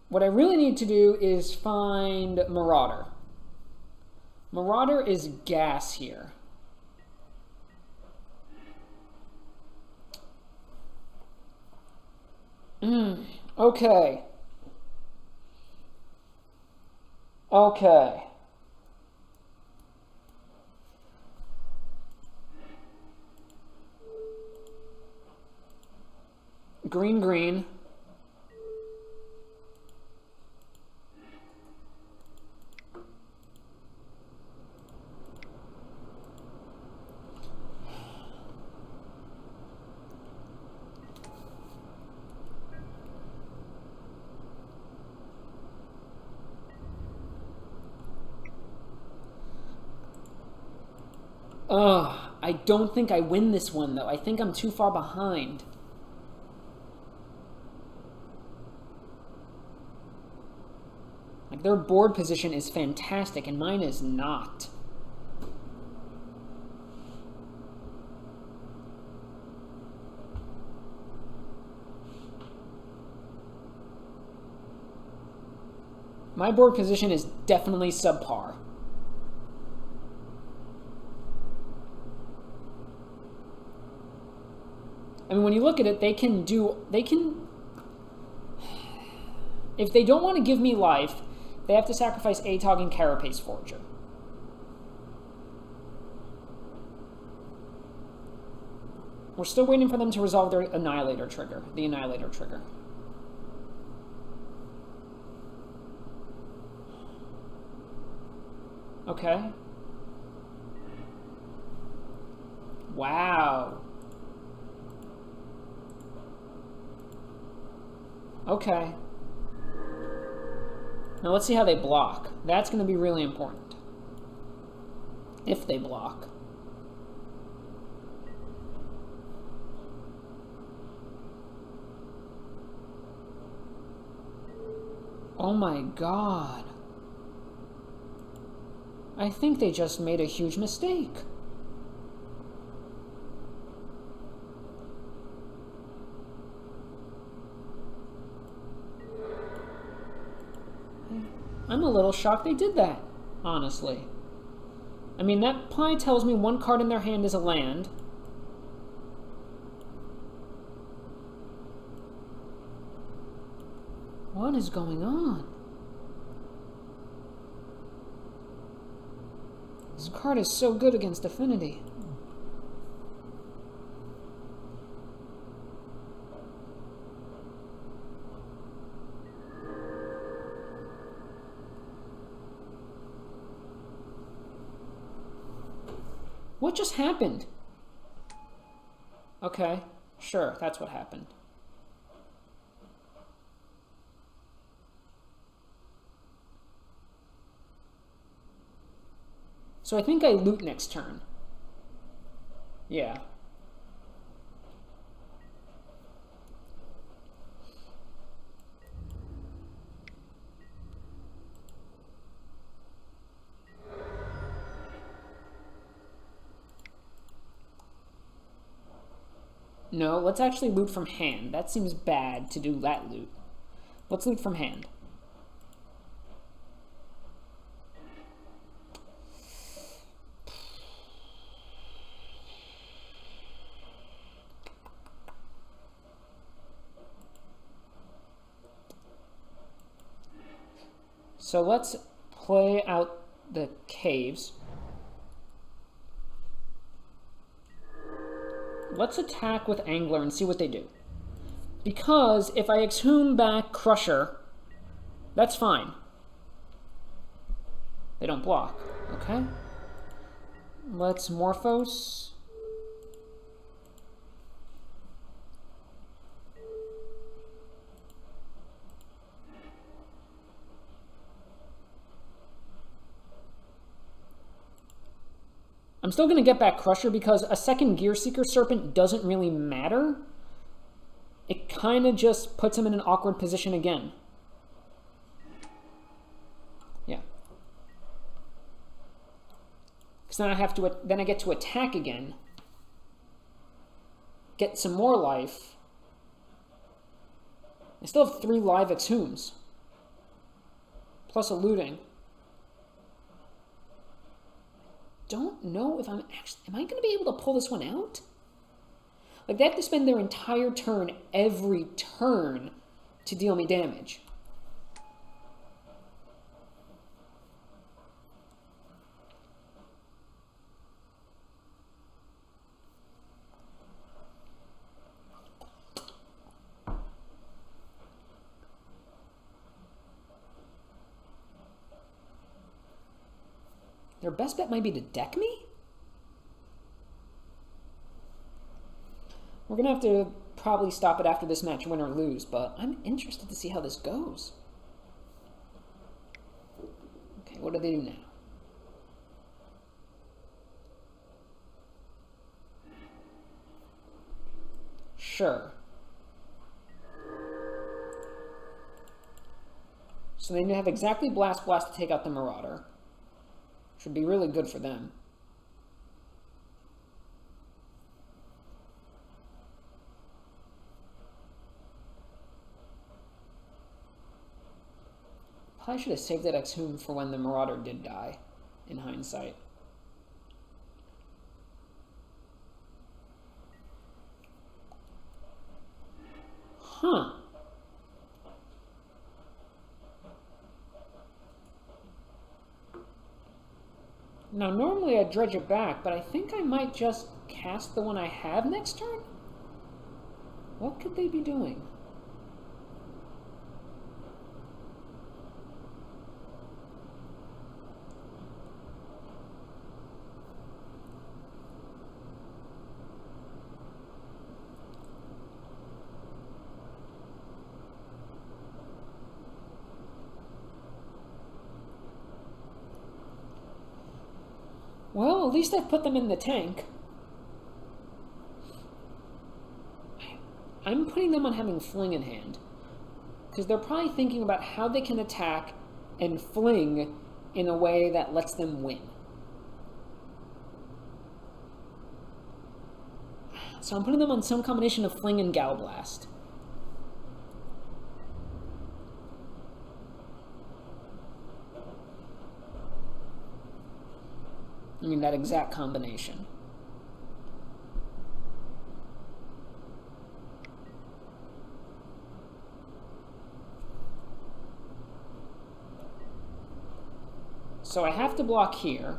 Speaker 1: What I really need to do is find Marauder. Marauder is gas here. Okay. Okay. Green, green. I don't think I win this one, though. I think I'm too far behind. Like, their board position is fantastic, and mine is not. My board position is definitely subpar. I mean, when you look at it, they can, if they don't want to give me life, They have to sacrifice Atog and Carapace Forager. We're still waiting for them to resolve their Annihilator trigger, the Annihilator trigger. Okay. Wow. Okay. Now let's see how they block. That's going to be really important. If they block. Oh my god. I think they just made a huge mistake. I'm a little shocked they did that, honestly. I mean, that probably tells me one card in their hand is a land. What is going on? This card is so good against Affinity. What just happened? Okay, sure, that's what happened. So I think I loot next turn. Yeah. No, let's actually loot from hand. That seems bad to do that loot. Let's loot from hand. So let's play out the caves. Let's attack with Angler and see what they do. Because if I exhume back Crusher, that's fine. They don't block. Okay. Let's Morphos. I'm still going to get back Crusher because a second Gear Seeker Serpent doesn't really matter. It kind of just puts him in an awkward position again. Yeah. Because then I get to attack again. Get some more life. I still have 3 live exhumes. Plus a looting. Don't know if am I going to be able to pull this one out? Like, they have to spend their entire turn every turn to deal me damage. Their best bet might be to deck me? We're going to have to probably stop it after this match, win or lose, but I'm interested to see how this goes. Okay, what do they do now? Sure. So they have exactly Blast to take out the Marauder. Should be really good for them. Probably should have saved that Exhume for when the Marauder did die, in hindsight. Huh. Now, normally I'd dredge it back, but I think I might just cast the one I have next turn? What could they be doing? Well, at least I've put them in the tank. I'm putting them on having fling in hand. Because they're probably thinking about how they can attack and fling in a way that lets them win. So I'm putting them on some combination of fling and Gal Blast. I mean, that exact combination. So I have to block here.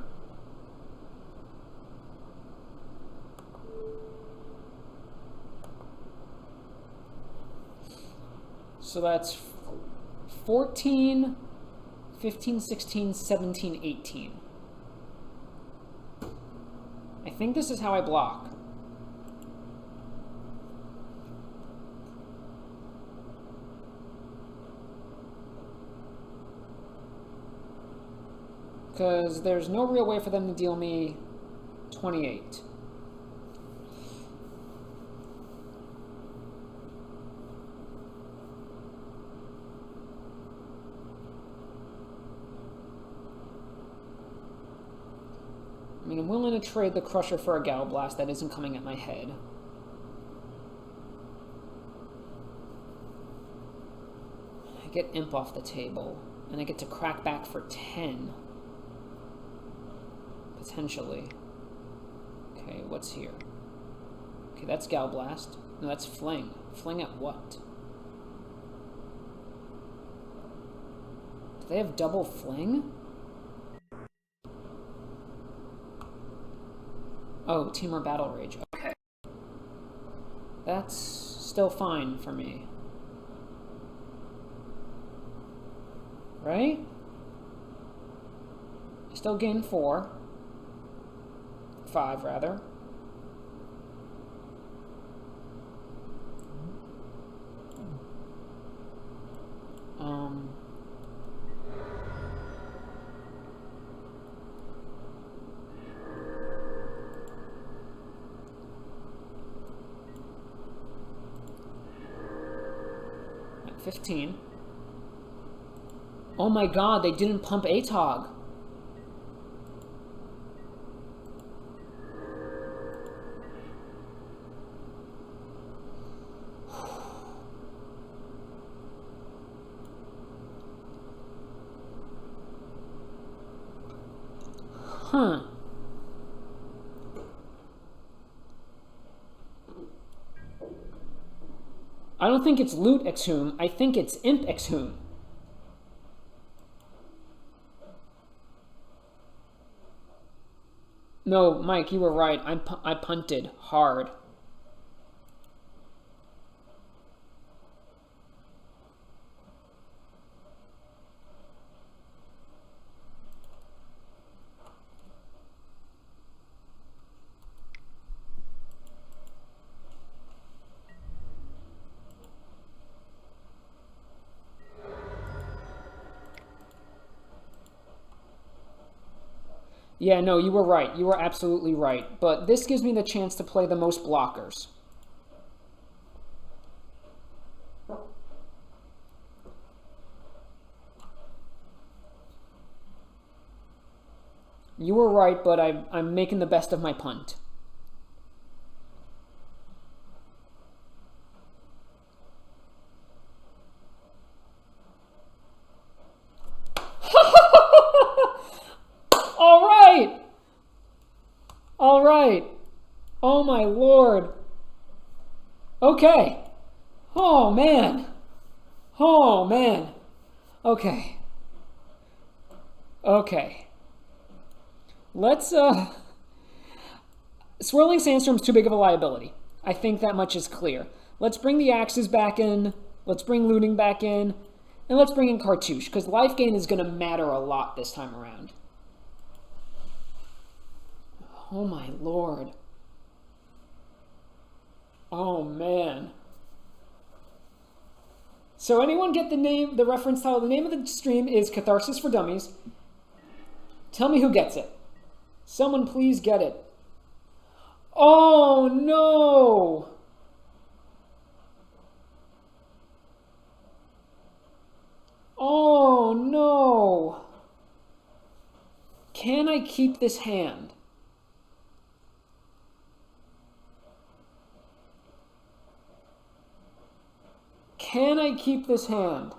Speaker 1: So that's 14, 15, 16, 17, 18. I think this is how I block. Because there's no real way for them to deal me 28. I mean, I'm willing to trade the Crusher for a Gal Blast that isn't coming at my head. I get Imp off the table, and I get to crack back for 10. Potentially. Okay, what's here? Okay, that's Gal Blast. No, that's Fling. Fling at what? Do they have double Fling? Oh, Team or Battle Rage. Okay. That's still fine for me. Right? I still gain 4. 5, rather. At 15. Oh my god, they didn't pump ATOG. Huh. I don't think it's Loot Exhume. I think it's Imp Exhume. No, Mike, you were right. I punted hard. Yeah, no, you were right. You were absolutely right. But this gives me the chance to play the most blockers. You were right, but I'm making the best of my punt. All right. All right. Oh my lord. Okay. Oh man. Oh man. Okay. Okay. Let's, Swirling Sandstorm's too big of a liability. I think that much is clear. Let's bring the axes back in. Let's bring looting back in. And let's bring in Cartouche, because life gain is going to matter a lot this time around. Oh my lord. Oh man. So anyone get the reference title? The name of the stream is Catharsis for Dummies. Tell me who gets it. Someone please get it. Oh no! Oh no! Can I keep this hand? Can I keep this hand?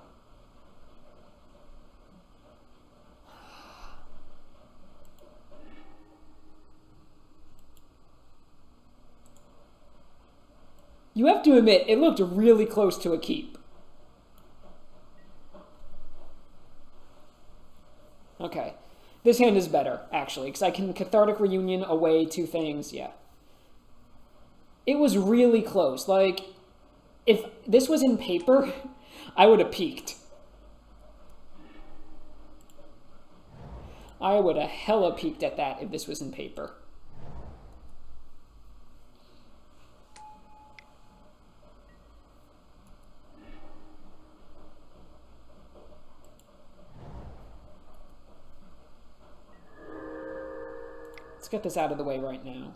Speaker 1: You have to admit, it looked really close to a keep. Okay. This hand is better, actually, because I can Cathartic Reunion away 2 things, yeah. It was really close. Like, if this was in paper, I would have peeked. I would have hella peeked at that if this was in paper. Let's get this out of the way right now.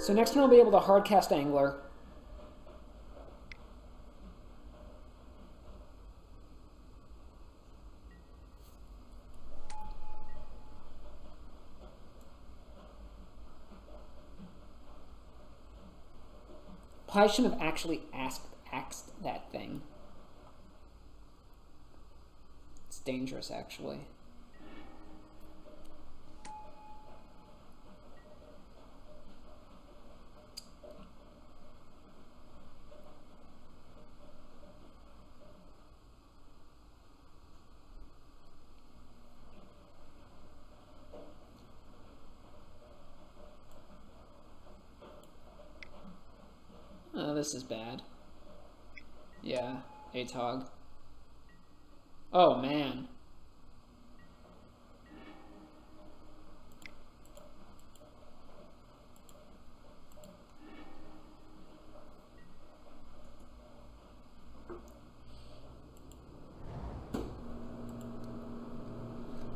Speaker 1: So next turn I'll be able to hardcast Angler. Probably shouldn't have actually axed that thing. It's dangerous, actually. Oh, this is bad. Yeah, ATOG. Oh, man.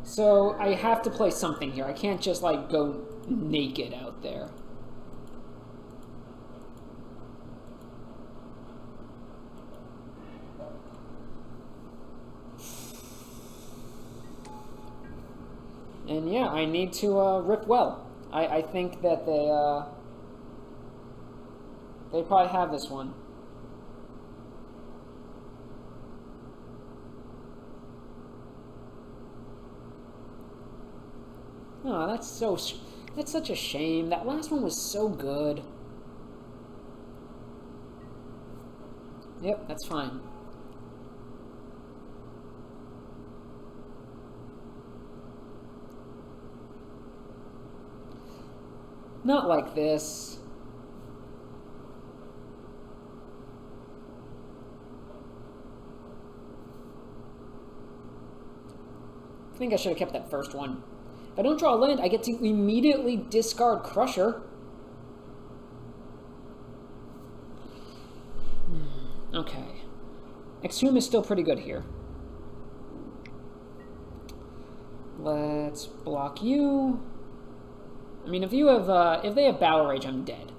Speaker 1: So I have to play something here. I can't just, like, go naked out there. And yeah, I need to rip well. I think that they probably have this one. Oh, that's such a shame. That last one was so good. Yep, that's fine. Not like this. I think I should have kept that first one. If I don't draw a land, I get to immediately discard Crusher. Okay. Exhume is still pretty good here. Let's block you. I mean, if they have Battle Rage, I'm dead.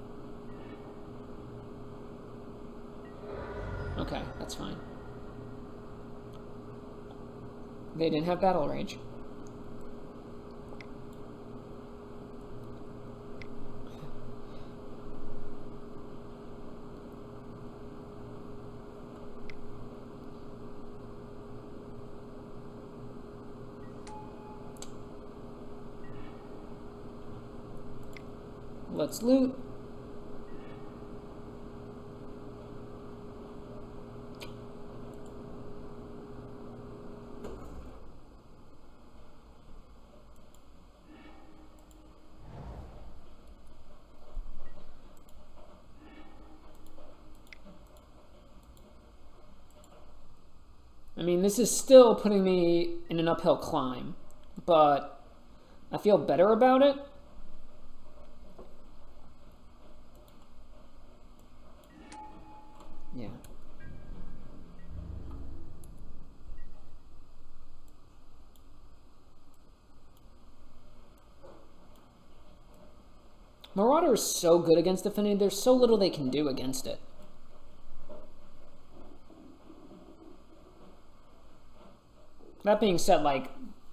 Speaker 1: Okay, that's fine. They didn't have battle rage. Let's loot. I mean, this is still putting me in an uphill climb, but I feel better about it. Yeah. Marauder is so good against Affinity, there's so little they can do against it. That being said, like,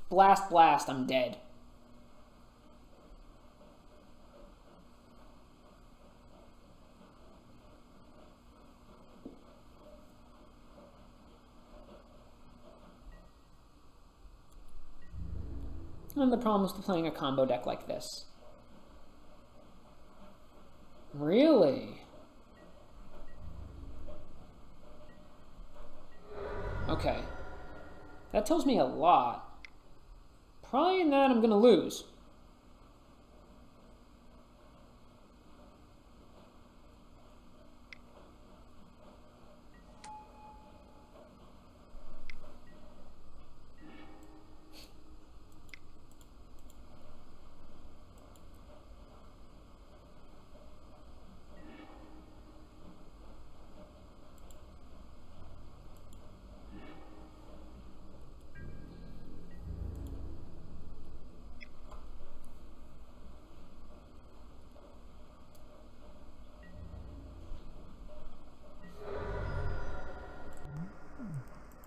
Speaker 1: blast, I'm dead. And the problem is playing a combo deck like this. Really? Okay. That tells me a lot. Probably in that I'm gonna lose.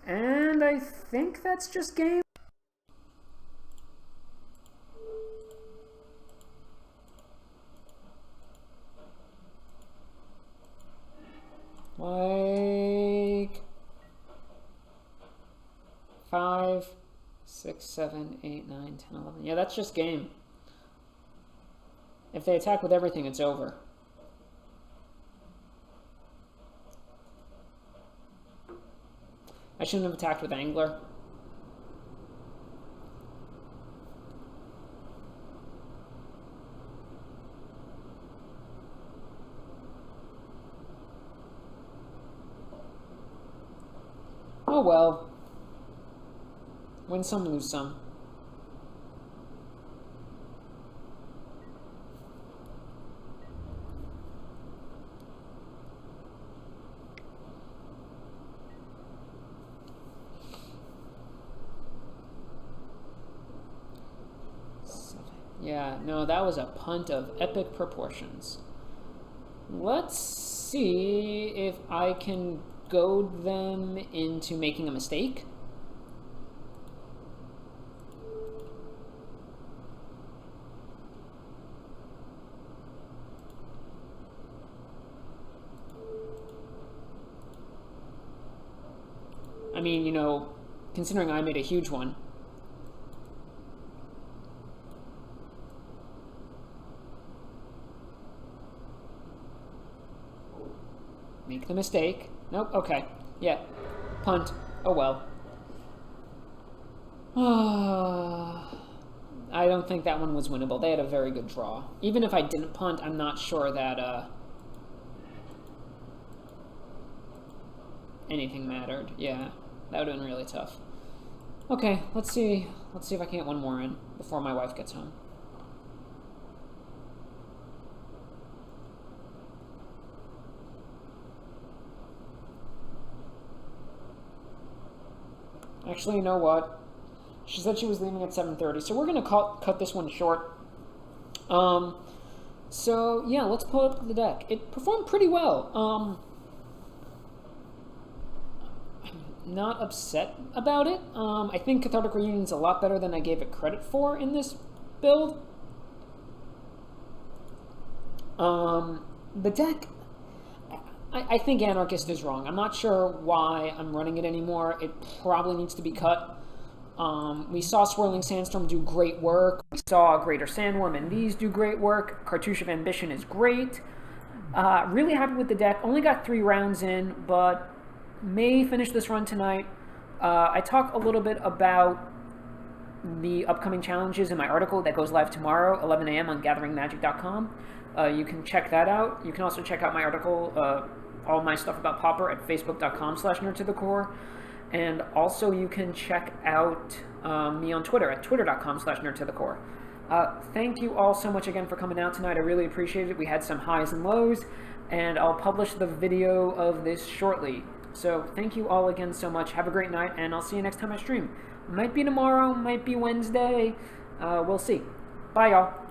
Speaker 1: And I think that's just game. Like 5, 6, 7, 8, 9, 10, 11. Yeah, that's just game. If they attack with everything, it's over. I shouldn't have attacked with Angler. Oh well. Win some, lose some. Yeah, no, that was a punt of epic proportions. Let's see if I can goad them into making a mistake. I mean, you know, considering I made a huge one. Make the mistake. Nope, okay. Yeah. Punt. Oh well. I don't think that one was winnable. They had a very good draw. Even if I didn't punt, I'm not sure that anything mattered. Yeah, that would have been really tough. Okay, let's see. Let's see if I can get one more in before my wife gets home. Actually, you know what? She said she was leaving at 7:30, so we're going to cut this one short. So, yeah, let's pull up the deck. It performed pretty well. not upset about it. I think Cathartic Reunion's a lot better than I gave it credit for in this build. The deck, I think Anarchist is wrong. I'm not sure why I'm running it anymore. It probably needs to be cut. We saw Swirling Sandstorm do great work. We saw Greater Sandworm and these do great work. Cartouche of Ambition is great. Really happy with the deck. Only got 3 rounds in, but may finish this run tonight. I talk a little bit about the upcoming challenges in my article that goes live tomorrow, 11 a.m. on gatheringmagic.com. You can check that out. You can also check out my article, all my stuff about Pauper at facebook.com/nerdtothecore. And also you can check out me on Twitter at twitter.com/nerdtothecore. Thank you all so much again for coming out tonight. I really appreciate it. We had some highs and lows, and I'll publish the video of this shortly. So thank you all again so much. Have a great night, and I'll see you next time I stream. Might be tomorrow, might be Wednesday. We'll see. Bye, y'all.